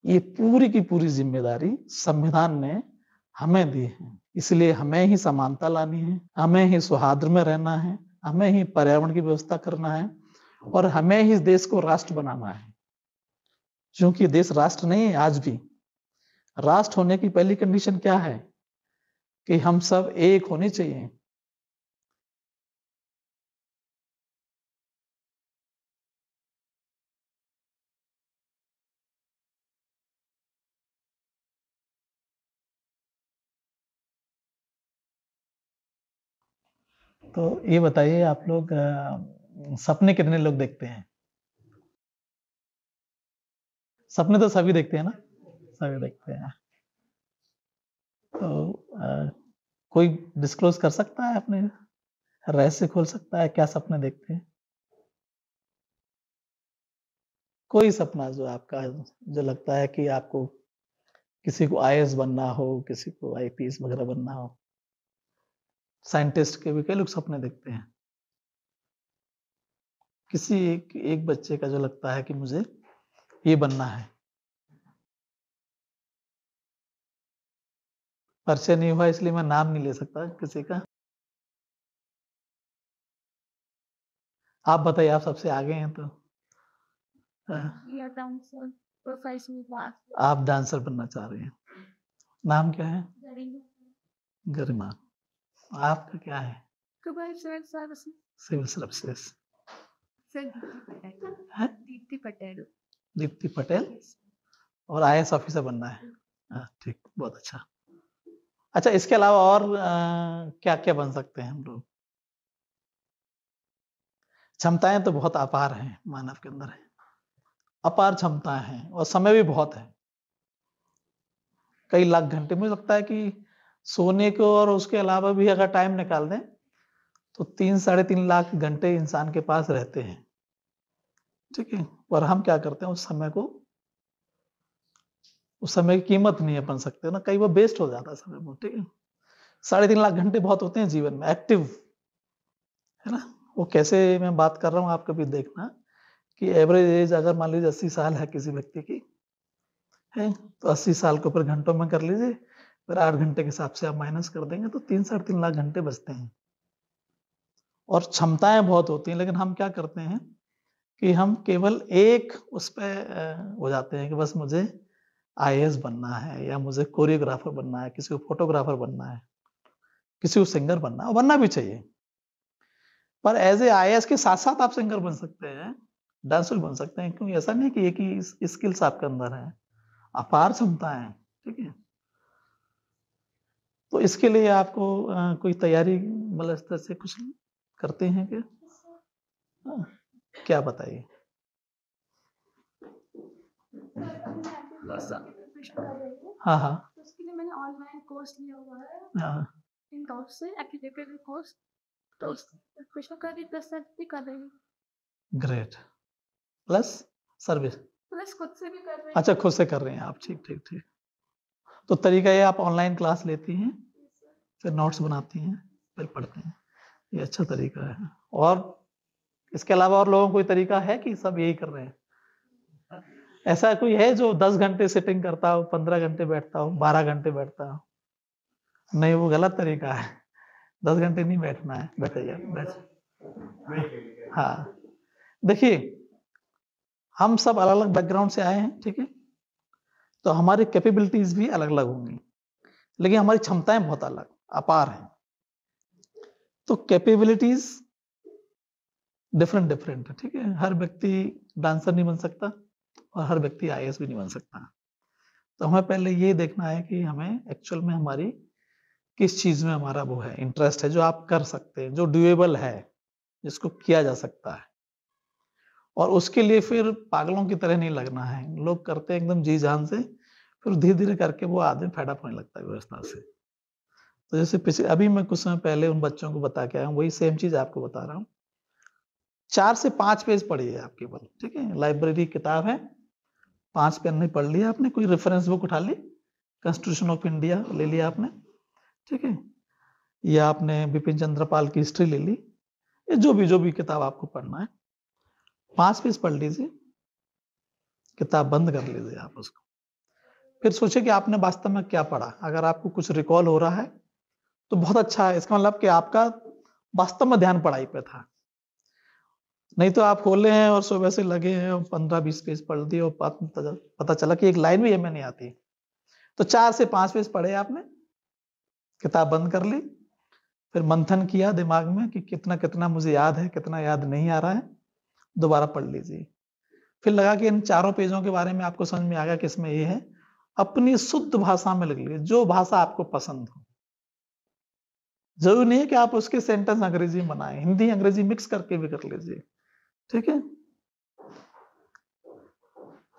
ये पूरी की पूरी जिम्मेदारी संविधान ने हमें दी है। इसलिए हमें ही समानता लानी है, हमें ही सौहार्द में रहना है, हमें ही पर्यावरण की व्यवस्था करना है और हमें ही देश को राष्ट्र बनाना है। क्योंकि देश राष्ट्र नहीं है आज भी। राष्ट्र होने की पहली कंडीशन क्या है कि हम सब एक होने चाहिए। तो ये बताइए आप लोग सपने कितने लोग देखते हैं? सपने तो सभी देखते हैं ना, सभी देखते हैं। तो कोई डिस्क्लोज कर सकता है, अपने रहस्य खोल सकता है, क्या सपने देखते हैं? कोई सपना जो आपका, जो लगता है कि आपको, किसी को आईएएस बनना हो, किसी को आईपीएस वगैरह बनना हो, साइंटिस्ट के भी कई लोग सपने देखते हैं। किसी एक बच्चे का जो लगता है कि मुझे ये बनना है। परिचय नहीं हुआ इसलिए मैं नाम नहीं ले सकता किसी का। आप बताइए, आप सबसे आगे हैं तो। आप डांसर बनना चाह रहे हैं। नाम क्या है? गरिमा। आपका क्या है? Civil services. दीप्ति पटेल। दीप्ति पटेल। और आईएएस ऑफिसर बनना है। ठीक, बहुत अच्छा। अच्छा, इसके अलावा और क्या क्या बन सकते हैं हम लोग? क्षमताएं तो बहुत अपार हैं, मानव के अंदर है, अपार क्षमताएं हैं और समय भी बहुत है। कई लाख घंटे। मुझे लगता है कि सोने को और उसके अलावा भी अगर टाइम निकाल दें तो 3-3.5 लाख घंटे इंसान के पास रहते हैं। ठीक है, और हम क्या करते हैं उस समय को, उस समय की कीमत नहीं अपन सकते ना, कई बार वेस्ट हो जाता है समय में। ठीक है, 3.5 लाख घंटे बहुत होते हैं जीवन में एक्टिव, है ना। वो कैसे मैं बात कर रहा हूँ, आप कभी देखना कि एवरेज एज अगर मान लीजिए 80 साल है किसी व्यक्ति की, है तो 80 साल के ऊपर घंटों में कर लीजिए, फिर 8 घंटे के हिसाब से आप माइनस कर देंगे तो 3-3.5 लाख घंटे बचते हैं। और क्षमताएं बहुत होती हैं, लेकिन हम क्या करते हैं कि हम केवल एक उस पर हो जाते हैं कि बस मुझे आईएएस बनना है, या मुझे कोरियोग्राफर बनना है, किसी को फोटोग्राफर बनना है, किसी को सिंगर बनना है। बनना भी चाहिए, पर एज ए आईएएस के साथ साथ आप सिंगर बन सकते हैं, डांसर बन सकते हैं, क्योंकि ऐसा नहीं कि एक ही स्किल्स आपके अंदर है, अपार क्षमताएं हैं। ठीक है, तो इसके लिए आपको कोई तैयारी मतलब इस तरह से कुछ करते हैं क्या? क्या बताइए? हाँ हाँ, उसके लिए मैंने ऑनलाइन कोर्स लिया हुआ है। हाँ, इन टॉप से एकेडमिक कोर्स, तो कृष्ण का भी प्लस भी कर रही हूँ। ग्रेट। प्लस सर्विस, प्लस खुद से भी कर रहे हैं। अच्छा, खुद से कर रहे हैं आप। ठीक ठीक ठीक। तो तरीका ये, आप ऑनलाइन क्लास लेती हैं, फिर नोट्स बनाती हैं, फिर पढ़ते हैं। ये अच्छा तरीका है। और इसके अलावा और लोगों को कोई तरीका है कि सब यही कर रहे हैं? ऐसा कोई है जो 10 घंटे सिटिंग करता हो, 15 घंटे बैठता हो, 12 घंटे बैठता हो? नहीं, वो गलत तरीका है। 10 घंटे नहीं बैठना है। बैठिए, बैठ। हाँ, देखिए, हम सब अलग अलग बैकग्राउंड से आए हैं। ठीक है, तो हमारी कैपेबिलिटीज भी अलग अलग होंगी, लेकिन हमारी क्षमताएं बहुत अलग, अपार हैं। तो कैपेबिलिटीज डिफरेंट डिफरेंट है। ठीक है, हर व्यक्ति डांसर नहीं बन सकता और हर व्यक्ति आईएएस भी नहीं बन सकता। तो हमें पहले ये देखना है कि हमें एक्चुअल में हमारी किस चीज में हमारा वो है, इंटरेस्ट है, जो आप कर सकते हैं, जो डुएबल है, जिसको किया जा सकता है। और उसके लिए फिर पागलों की तरह नहीं लगना है। लोग करते हैं एकदम जी जान से, फिर धीरे धीरे करके वो आदमी फेड अप होने लगता है व्यवस्था से। तो जैसे पिछले अभी मैं कुछ समय पहले उन बच्चों को बता के आया हूँ, वही सेम चीज आपको बता रहा हूँ। 4 से 5 पेज पढ़िए आप केवल। ठीक है, लाइब्रेरी किताब है, 5 पेन नहीं पढ़ लिया आपने, कोई रेफरेंस बुक उठा ली, कॉन्स्टिट्यूशन ऑफ इंडिया ले लिया आपने, ठीक है, या आपने बिपिन चंद्र पाल की हिस्ट्री ले ली, या जो भी किताब आपको पढ़ना है, 5 पेज पढ़ लीजिए, किताब बंद कर लीजिए आप उसको। फिर सोचिए कि आपने वास्तव में क्या पढ़ा। अगर आपको कुछ रिकॉल हो रहा है तो बहुत अच्छा है, इसका मतलब कि आपका वास्तव में ध्यान पढ़ाई पे था। नहीं तो आप खोले हैं और सुबह से लगे हैं और 15-20 पेज पढ़ दिए और पता चला कि एक लाइन भी हमें नहीं आती। तो 4 से 5 पेज पढ़े आपने, किताब बंद कर ली, फिर मंथन किया दिमाग में कि कितना कितना मुझे याद है, कितना याद नहीं आ रहा है, दोबारा पढ़ लीजिए। फिर लगा कि इन 4 पेजों के बारे में आपको समझ में आ गया कि इसमें ये है, अपनी शुद्ध भाषा में लिख लीजिए, जो भाषा आपको पसंद हो। जरूरी नहीं है कि आप उसके सेंटेंस अंग्रेजी में बनाएं, हिंदी अंग्रेजी मिक्स करके भी कर लीजिए। ठीक है,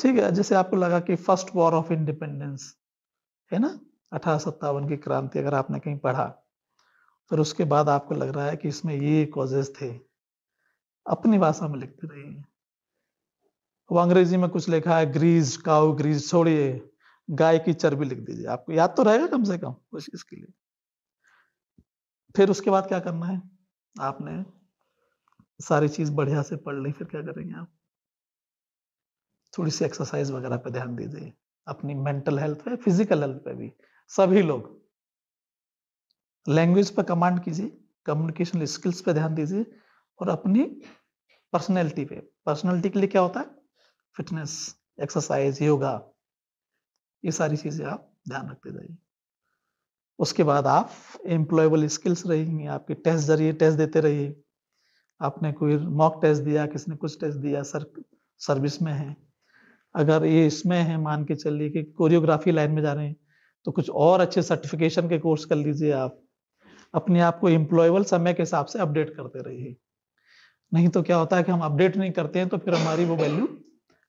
ठीक है। जैसे आपको लगा कि फर्स्ट वॉर ऑफ इंडिपेंडेंस है ना, 1857 की क्रांति, अगर आपने कहीं पढ़ा, फिर उसके बाद आपको लग रहा है कि इसमें ये कॉजेस थे, अपनी भाषा में लिखते रहिए। वो अंग्रेजी में कुछ लिखा है ग्रीज, काउ ग्रीज, छोड़िए, गाय की चर्बी लिख दीजिए, आपको याद तो रहेगा कम से कम कोशिश के लिए। फिर उसके बाद क्या करना है, आपने सारी चीज बढ़िया से पढ़ ली, फिर क्या करेंगे आप, थोड़ी सी एक्सरसाइज वगैरह पे ध्यान दीजिए, अपनी मेंटल हेल्थ पे, फिजिकल हेल्थ पे भी। सभी लोग लैंग्वेज पर कमांड कीजिए, कम्युनिकेशन स्किल्स पे ध्यान दीजिए, और अपनी पर्सनैलिटी पे। पर्सनैलिटी के लिए क्या होता है, फिटनेस, एक्सरसाइज, योगा, ये सारी चीजें आप ध्यान रखते जाइए। उसके बाद आप एम्प्लॉयबल स्किल्स रहेंगे आपके, टेस्ट जरिए टेस्ट देते रहिए। आपने कोई मॉक टेस्ट दिया, किसने कुछ टेस्ट दिया, सर्विस में है, अगर ये इसमें है, मान के चलिए कि कोरियोग्राफी लाइन में जा रहे हैं, तो कुछ और अच्छे सर्टिफिकेशन के कोर्स कर लीजिए। आप अपने आप को एम्प्लॉयबल समय के हिसाब से अपडेट करते रहिए। नहीं तो क्या होता है कि हम अपडेट नहीं करते हैं तो फिर हमारी वो वैल्यू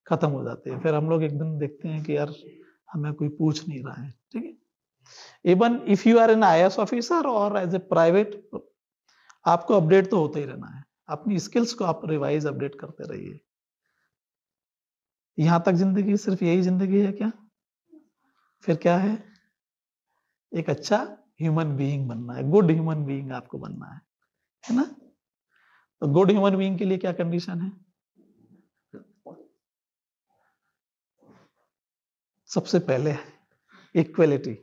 खत्म हो जाती है, फिर हम लोग एक दिन देखते हैं कि यार हमें कोई पूछ नहीं रहा है। ठीक है, even if you are an IAS officer और एज ए प्राइवेट, आपको अपडेट तो होता ही रहना है, अपनी स्किल्स को आप रिवाइज अपडेट करते रहिए। यहां तक जिंदगी सिर्फ यही जिंदगी है क्या, फिर क्या है, एक अच्छा ह्यूमन बीइंग बनना है, गुड ह्यूमन बीइंग आपको बनना है ना। तो गुड ह्यूमन बीइंग के लिए क्या कंडीशन है, सबसे पहले इक्वलिटी,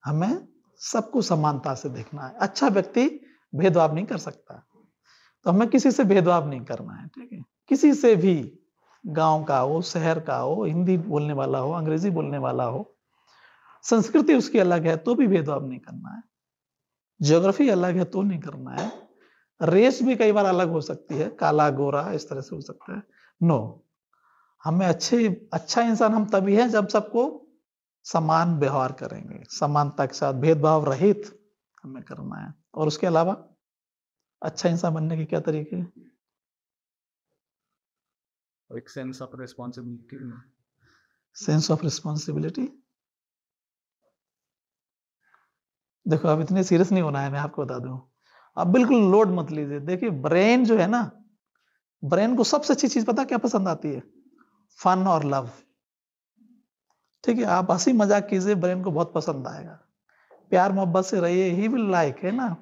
हमें सबको समानता से देखना है। अच्छा व्यक्ति भेदभाव नहीं कर सकता, तो हमें किसी से भेदभाव नहीं करना है। ठीक है, किसी से भी, गांव का हो, शहर का हो, हिंदी बोलने वाला हो, अंग्रेजी बोलने वाला हो, संस्कृति उसकी अलग है तो भी भेदभाव नहीं करना है, ज्योग्राफी अलग है तो नहीं करना है, रेस भी कई बार अलग हो सकती है, काला गोरा इस तरह से हो सकता है, नो। हमें अच्छा इंसान हम तभी हैं जब सबको समान व्यवहार करेंगे, समानता के साथ, भेदभाव रहित हमें करना है। और उसके अलावा अच्छा इंसान बनने के क्या तरीके हैं, एक sense of responsibility. Sense of responsibility, देखो अब इतने सीरियस नहीं होना है, मैं आपको बता दूं, अब बिल्कुल लोड मत लीजिए। देखिए ब्रेन जो है ना, ब्रेन को सबसे अच्छी चीज पता क्या पसंद आती है, फन और लव। ठीक है, आप हंसी मजाक कीजिए, ब्रेन को बहुत पसंद आएगा, प्यार मोहब्बत से रहिए, ही विल लाइक, है ना।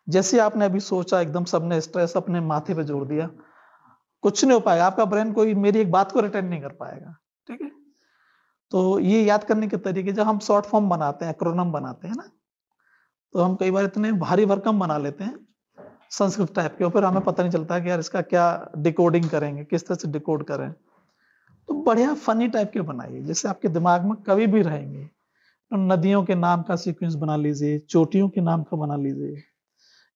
जैसे आपने अभी सोचा, एकदम सबने स्ट्रेस अपने माथे पे जोड़ दिया, कुछ नहीं हो पाएगा, आपका ब्रेन कोई मेरी एक बात को रिटेन नहीं कर पाएगा। ठीक है, तो ये याद करने के तरीके, जब हम शॉर्ट फॉर्म बनाते हैं, एक्रोनम बनाते हैं ना, तो हम कई बार इतने भारी भरकम बना लेते हैं संस्कृत टाइप के, और फिर हमें पता नहीं चलता कि यार इसका क्या डिकोडिंग करेंगे, किस तरह से डिकोड करें। तो बढ़िया फनी टाइप के बनाइए, जिससे आपके दिमाग में कभी भी रहेंगे। तो नदियों के नाम का सीक्वेंस बना लीजिए, चोटियों के नाम का बना लीजिए।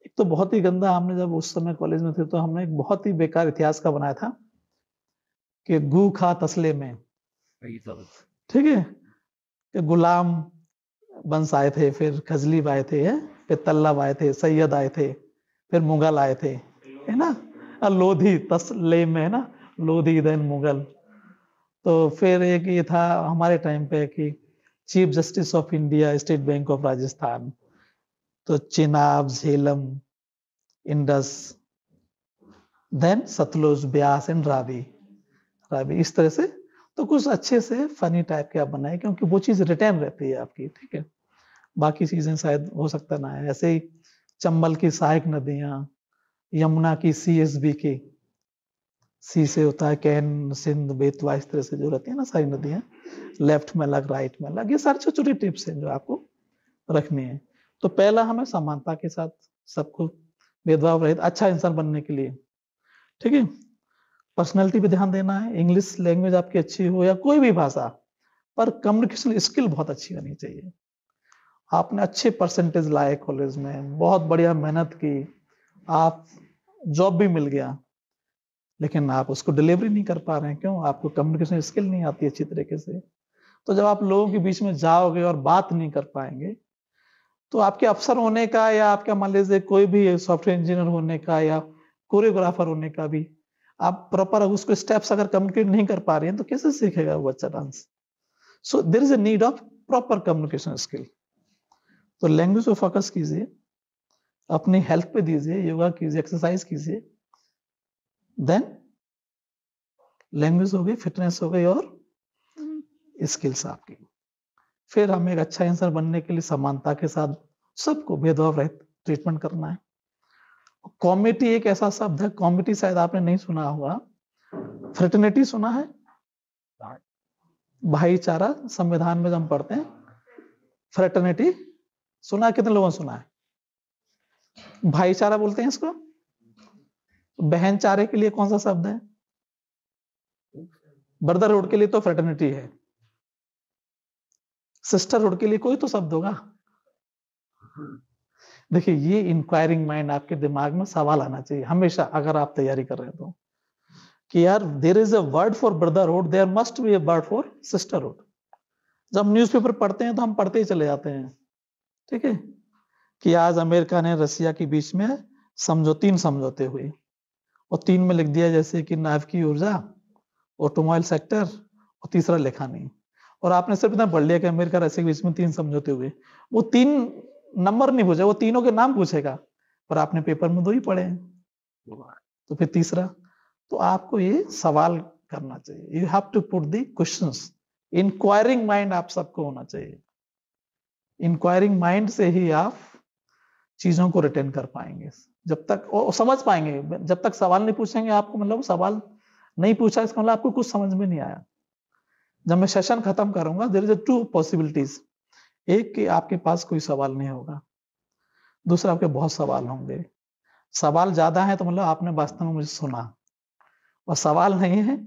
एक तो बहुत ही गंदा, हमने जब उस समय कॉलेज में थे तो हमने एक बहुत ही बेकार इतिहास का बनाया था कि गू खा तसले में। ठीक है, कि गुलाम वंश आए थे, फिर खजलीब आए थे, फिर तल्लब आए थे, सैयद आए थे, फिर मुगल आए थे, है ना, लोधी तसले में, है ना, लोधी देन मुगल। तो फिर एक ये था हमारे टाइम पे कि chief justice of India, state bank of Rajasthan, तो Chenab, Jhelum, Indus, then Sutlej, Beas and Ravi, इस तरह से। तो कुछ अच्छे से फनी टाइप के आप बनाए, क्योंकि वो चीज रिटर्न रहती है आपकी। ठीक है, बाकी चीजें शायद हो सकता ना है। ऐसे ही चंबल की सहायक नदियां, यमुना की CSB की, सी से होता है कैन, सिंध, बेतवा, इस तरह से जो रहती है ना सारी नदियां, लेफ्ट में अलग, राइट में अलग, ये सारी छोटी छोटी टिप्स हैं जो आपको रखनी है। तो पहला हमें समानता के साथ सबको भेदभाव रहित अच्छा इंसान बनने के लिए, ठीक है, पर्सनैलिटी पे ध्यान देना है। इंग्लिश लैंग्वेज आपकी अच्छी हो या कोई भी भाषा, पर कम्युनिकेशन स्किल बहुत अच्छी होनी चाहिए। आपने अच्छे परसेंटेज लाए कॉलेज में, बहुत बढ़िया मेहनत की, आप जॉब भी मिल गया, लेकिन आप उसको डिलीवरी नहीं कर पा रहे हैं, क्यों? आपको कम्युनिकेशन स्किल नहीं आती अच्छी तरीके से। तो जब आप लोगों के बीच में जाओगे और बात नहीं कर पाएंगे, तो आपके अफसर होने का या आपका मान लीजिए कोई भी सॉफ्टवेयर इंजीनियर होने का या कोरियोग्राफर होने का भी, आप प्रॉपर उसको स्टेप्स अगर कम्युनिकेट नहीं कर पा रहे हैं तो कैसे सीखेगा वो बच्चा dance? So there is a need of proper communication skill. तो लैंग्वेज पे फोकस कीजिए, अपनी हेल्थ पे दीजिए, योगा कीजिए, एक्सरसाइज कीजिए, देन लैंग्वेज हो गई, फिटनेस हो गई और स्किल्स आपकी। फिर हमें एक अच्छा इंसान बनने के लिए समानता के साथ सबको भेदभाव रहित ट्रीटमेंट करना है। कॉमिटी एक ऐसा शब्द है, कॉमिटी शायद आपने नहीं सुना होगा, फ्रेटर्निटी सुना है? भाईचारा, संविधान में जब हम पढ़ते हैं फ्रेटर्निटी सुना है? कितने लोगों ने सुना है? भाईचारा बोलते हैं इसको। बहनचारे के लिए कौन सा शब्द है? ब्रदरहुड के लिए तो फ्रेटर्निटी है, सिस्टरहुड के लिए कोई तो शब्द होगा। देखिए, ये इंक्वायरिंग माइंड आपके दिमाग में सवाल आना चाहिए हमेशा, अगर आप तैयारी कर रहे हैं तो, कि यार there is a word for brotherhood, there must be a word for sisterhood. जब न्यूज़पेपर पढ़ते हैं तो हम पढ़ते ही चले जाते हैं, ठीक है, कि आज अमेरिका ने रसिया के बीच में तीन समझौते हुए, और 3 में लिख दिया जैसे कि नाभिकीय ऊर्जा, ऑटोमोबाइल सेक्टर और तीसरा लेखा नहीं। और आपने सिर्फ इतना पढ़ लिया कि अमेरिका रसिया के बीच में 3 समझौते हुए, वो 3 नंबर नहीं पूछे, वो तीनों के नाम पूछेगा, पर आपने पेपर में 2 ही पढ़े हैं, तो फिर तीसरा। तो आपको ये सवाल करना चाहिए, you have to put the questions, inquiring mind आप सबको होना चाहिए। इंक्वायरिंग माइंड से ही आप चीजों को रिटेन कर पाएंगे, जब तक और समझ पाएंगे। जब तक सवाल नहीं पूछेंगे आपको, मतलब सवाल नहीं पूछा इसका मतलब आपको कुछ समझ में नहीं आया। जब मैं सेशन खत्म करूंगा, देयर इज 2 पॉसिबिलिटीज, एक कि आपके पास कोई सवाल नहीं होगा, दूसरा आपके बहुत सवाल होंगे। सवाल ज्यादा है तो मतलब आपने वास्तव में मुझे सुना, और सवाल नहीं है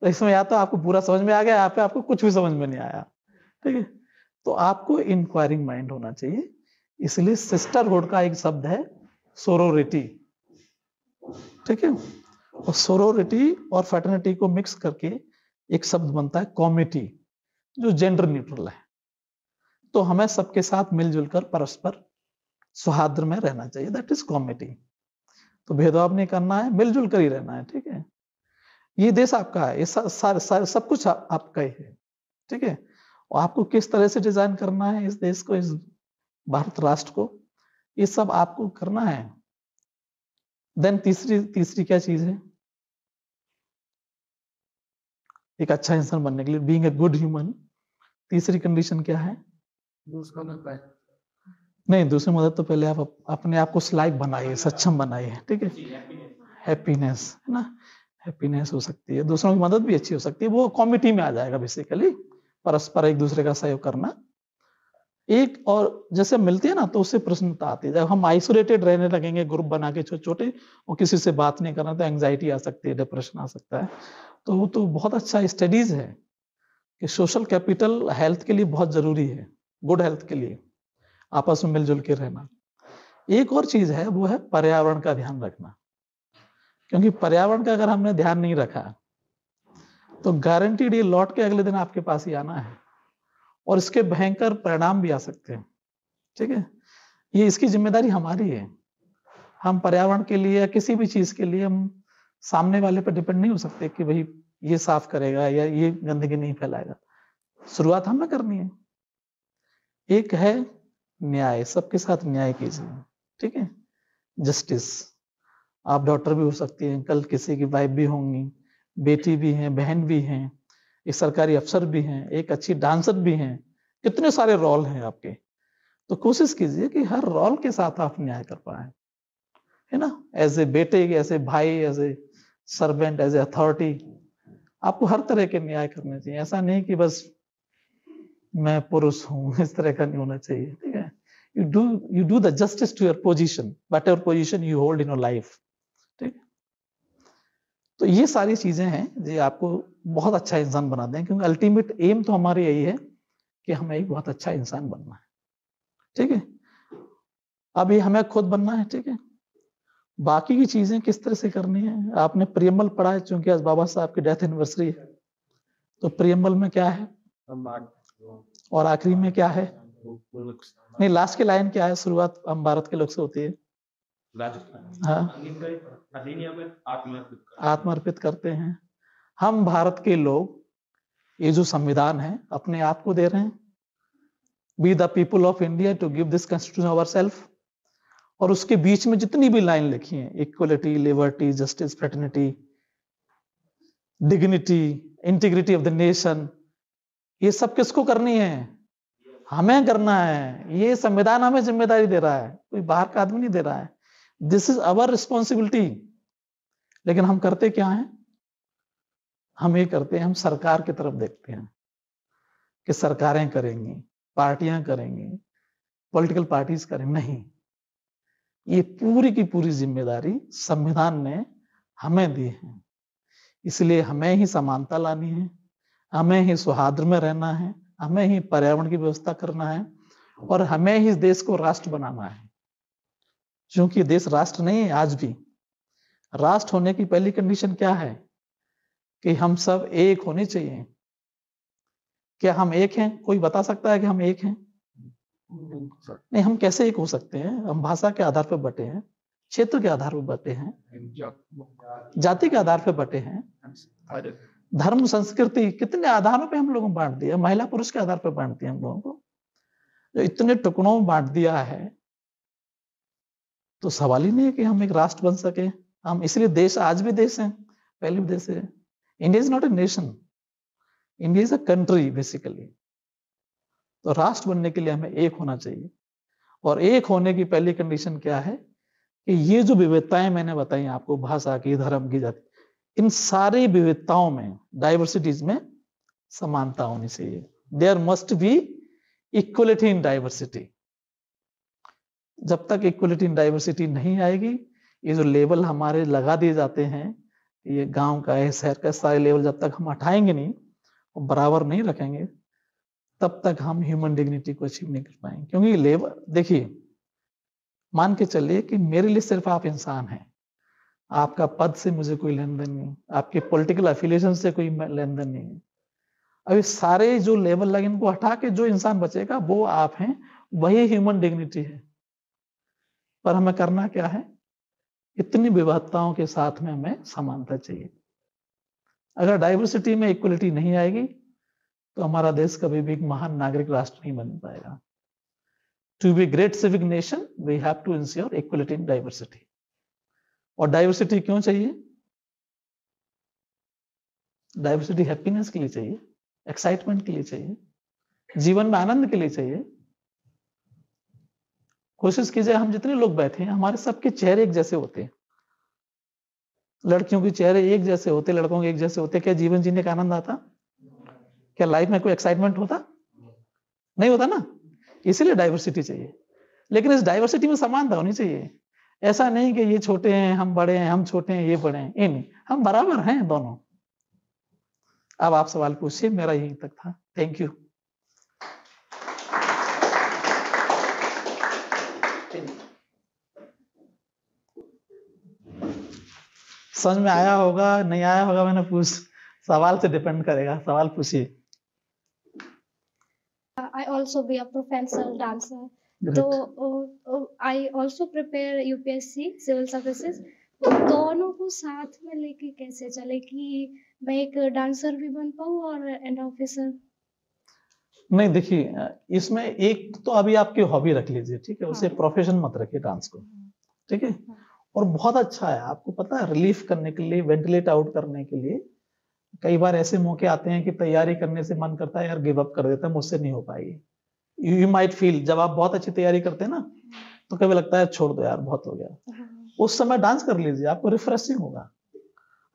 तो इसमें या तो आपको पूरा समझ में आ गया, या फिर आपको कुछ भी समझ में नहीं आया, ठीक है। तो आपको इंक्वायरिंग माइंड होना चाहिए। इसलिए सिस्टरहुड का एक शब्द है सोरोरिटी, ठीक है, और सोरोरिटी और फ्रेटर्निटी को मिक्स करके एक शब्द बनता है कॉमिटी, जो जेंडर न्यूट्रल है। तो हमें सबके साथ मिलजुल कर परस्पर सौहार्द में रहना चाहिए, दैट इज कॉमिटी। तो भेदभाव नहीं करना है, मिलजुल कर ही रहना है, ठीक है। ये देश आपका है, ये सब कुछ आपका ही है, ठीक है। और आपको किस तरह से डिजाइन करना है इस देश को, इस भारत राष्ट्र को, ये सब आपको करना है। देन तीसरी क्या चीज है एक अच्छा इंसान बनने के लिए, बीइंग ए गुड ह्यूमन? तीसरी कंडीशन क्या है? नहीं, दूसरी मदद तो पहले आप अपने आप को लायक बनाइए, सक्षम बनाइए, ठीक है। हैप्पीनेस है ना, हैप्पीनेस हो सकती है, दूसरों की मदद भी अच्छी हो सकती है, वो कॉमिटी में आ जाएगा बेसिकली, परस्पर एक दूसरे का सहयोग करना। एक और जैसे मिलती है ना तो उससे प्रसन्नता आती है। जब हम आइसोलेटेड रहने लगेंगे, ग्रुप बना के छोटे छोटे, और किसी से बात नहीं करना, तो एंजाइटी आ सकती है, डिप्रेशन आ सकता है। तो वो तो बहुत अच्छा स्टडीज है कि सोशल कैपिटल हेल्थ के लिए बहुत जरूरी है, गुड हेल्थ के लिए आपस में मिलजुल के रहना। एक और चीज है, वो है पर्यावरण का ध्यान रखना, क्योंकि पर्यावरण का अगर हमने ध्यान नहीं रखा तो गारंटीड ये लौट के अगले दिन आपके पास ही आना है, और इसके भयंकर परिणाम भी आ सकते हैं, ठीक है। ये इसकी जिम्मेदारी हमारी है। हम पर्यावरण के लिए या किसी भी चीज के लिए हम सामने वाले पर डिपेंड नहीं हो सकते कि भाई ये साफ करेगा या ये गंदगी नहीं फैलाएगा। शुरुआत हमें करनी है। एक है न्याय, सबके साथ न्याय कीजिए, ठीक है, जस्टिस। आप डॉक्टर भी हो सकती हैं, कल किसी की वाइफ भी होंगी, बेटी भी हैं, बहन भी हैं, एक सरकारी अफसर भी हैं, एक अच्छी डांसर भी हैं, कितने सारे रोल हैं आपके। तो कोशिश कीजिए कि हर रोल के साथ आप न्याय कर पाए, है ना, एज ए बेटे, एज ए भाई, as a servant, as a authority. आपको हर तरह के न्याय करने चाहिए। ऐसा नहीं कि बस मैं पुरुष हूं, इस तरह का नहीं होना चाहिए। ठीक है, you do the justice to your position, whatever position you hold in your life. ठीक, तो ये सारी चीजें हैं जो आपको बहुत अच्छा इंसान बना दें, क्योंकि अल्टीमेट एम तो हमारी यही है कि हमें एक बहुत अच्छा इंसान बनना है। ठीक है, अब ये हमें खुद बनना है। ठीक है, बाकी की चीजें किस तरह से करनी है, आपने प्रियम्बल पढ़ा है, चूंकि आज बाबा साहब की डेथ एनिवर्सरी है, तो प्रियम्बल में क्या है और आखिरी में क्या है, नहीं लास्ट की लाइन क्या है, शुरुआत हम भारत के लोग से होती है, हाँ, आत्मर्पित करते हैं। हम भारत के लोग ये जो संविधान है अपने आप को दे रहे हैं, be the people of India to give this constitution our self. और उसके बीच में जितनी भी लाइन लिखी है, equality, liberty, justice, fraternity, dignity, integrity of the nation, ये सब किसको करनी है, हमें करना है। ये संविधान हमें जिम्मेदारी दे रहा है, कोई बाहर का आदमी नहीं दे रहा है। This is our responsibility. लेकिन हम करते क्या हैं, हम ये करते हैं, हम सरकार की तरफ देखते हैं कि सरकारें करेंगी, पार्टियां करेंगी, पॉलिटिकल पार्टीज करें। नहीं, ये पूरी की पूरी जिम्मेदारी संविधान ने हमें दी है। इसलिए हमें ही समानता लानी है, हमें ही सौहार्द में रहना है, हमें ही पर्यावरण की व्यवस्था करना है, और हमें ही इस देश को राष्ट्र बनाना है। क्योंकि देश राष्ट्र नहीं है आज भी। राष्ट्र होने की पहली कंडीशन क्या है कि हम सब एक होने चाहिए। क्या हम एक हैं? कोई बता सकता है कि हम एक हैं? नहीं, हम कैसे एक हो सकते हैं? हम भाषा के आधार पर बटे हैं, क्षेत्र के आधार पर बटे हैं, जाति के आधार पर बटे हैं, धर्म, संस्कृति, कितने आधारों पे हम लोगों को बांट दिया। महिला पुरुष के आधार पर बांट दिया हम लोगों को, जो इतने टुकड़ों में बांट दिया है, तो सवाल ही नहीं है कि हम एक राष्ट्र बन सके। हम इसलिए देश आज भी देश है, पहले भी देश है। India is not a nation, India is a country basically. तो राष्ट्र बनने के लिए हमें एक होना चाहिए। और एक होने की पहली कंडीशन क्या है कि ये जो विविधताएं मैंने बताई आपको, भाषा की, धर्म की, जाति, इन सारी विविधताओं में, डाइवर्सिटीज में समानता होनी चाहिए। There must be equality in diversity. जब तक इक्वलिटी इन डाइवर्सिटी नहीं आएगी, ये जो लेवल हमारे लगा दिए जाते हैं, ये गांव का है, शहर का, सारे लेवल जब तक हम हटाएंगे नहीं और बराबर नहीं रखेंगे, तब तक हम ह्यूमन डिग्निटी को अचीव नहीं कर पाएंगे। क्योंकि लेवल, देखिए, मान के चलिए कि मेरे लिए सिर्फ आप इंसान हैं, आपका पद से मुझे कोई लेन देन नहीं, आपके पॉलिटिकल एफिलिएशन से कोई लेन देन नहीं है। अभी सारे जो लेवल लगे, इनको हटा के जो इंसान बचेगा वो आप हैं, वही ह्यूमन डिग्निटी है। पर हमें करना क्या है, इतनी विविधताओं के साथ में हमें समानता चाहिए। अगर डाइवर्सिटी में इक्वलिटी नहीं आएगी तो हमारा देश कभी भी एक महान नागरिक राष्ट्र नहीं बन पाएगा। To be great civic nation we have to ensure equality in diversity. और डाइवर्सिटी क्यों चाहिए? डाइवर्सिटी हैप्पीनेस के लिए चाहिए, एक्साइटमेंट के लिए चाहिए, जीवन में आनंद के लिए चाहिए। कोशिश कीजिए, हम जितने लोग बैठे हैं, हमारे सबके चेहरे एक जैसे होते हैं। लड़कियों के चेहरे एक जैसे होते, लड़कों के एक जैसे होते। क्या जीवन जीने का आनंद आता? क्या लाइफ में कोई एक्साइटमेंट होता? नहीं होता ना। इसीलिए डाइवर्सिटी चाहिए। लेकिन इस डाइवर्सिटी में समानता होनी चाहिए। ऐसा नहीं कि ये छोटे हैं, हम बड़े हैं, हम छोटे हैं, ये बड़े हैं। ये नहीं, हम बराबर हैं दोनों। अब आप सवाल पूछिए, मेरा यही तक था। Thank you. समझ में आया होगा, नहीं आया होगा, मैंने पूछ, सवाल से डिपेंड करेगा। सवाल पूछिए। I also be a professional dancer. तो I also prepare UPSC civil services. तो दोनों को साथ में लेके कैसे चले कि मैं एक डांसर भी बन पाऊँ और एंड ऑफिसर? नहीं, देखिए, इसमें एक तो अभी आपकी हॉबी रख लीजिए, ठीक है, उसे प्रोफेशन मत रखिए डांस को, ठीक है। और बहुत अच्छा है, आपको पता है, रिलीफ करने के लिए, वेंटिलेट आउट करने के लिए कई बार ऐसे मौके आते हैं कि तैयारी करने से मन करता है यार गिव अप कर देता है, मुझसे नहीं हो पाएगी। यू माइट फील, जब आप बहुत अच्छी तैयारी करते हैं ना, तो कभी लगता है छोड़ दो यार, बहुत हो गया। उस समय डांस कर लीजिए, आपको रिफ्रेशिंग होगा।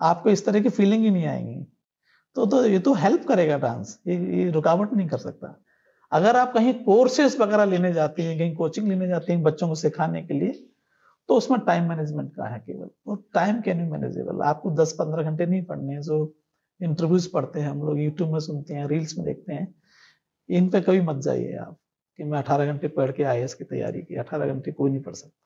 आपको इस तरह की फीलिंग ही नहीं आएंगी। तो ये तो हेल्प करेगा डांस, ये रुकावट नहीं कर सकता। अगर आप कहीं कोर्सेस वगैरह लेने जाते हैं, कहीं कोचिंग लेने जाते हैं बच्चों को सिखाने के लिए, तो उसमें टाइम मैनेजमेंट का है केवल, वो टाइम कैन बी मैनेजेबल। आपको 10-15 घंटे नहीं पढ़ने हैं। जो इंटरव्यूज पढ़ते हैं हम लोग, यूट्यूब में सुनते हैं, रील्स में देखते हैं, इन पे कभी मत जाइए आप कि मैं 18 घंटे पढ़ के IAS की तैयारी की। 18 घंटे कोई नहीं पढ़ सकता।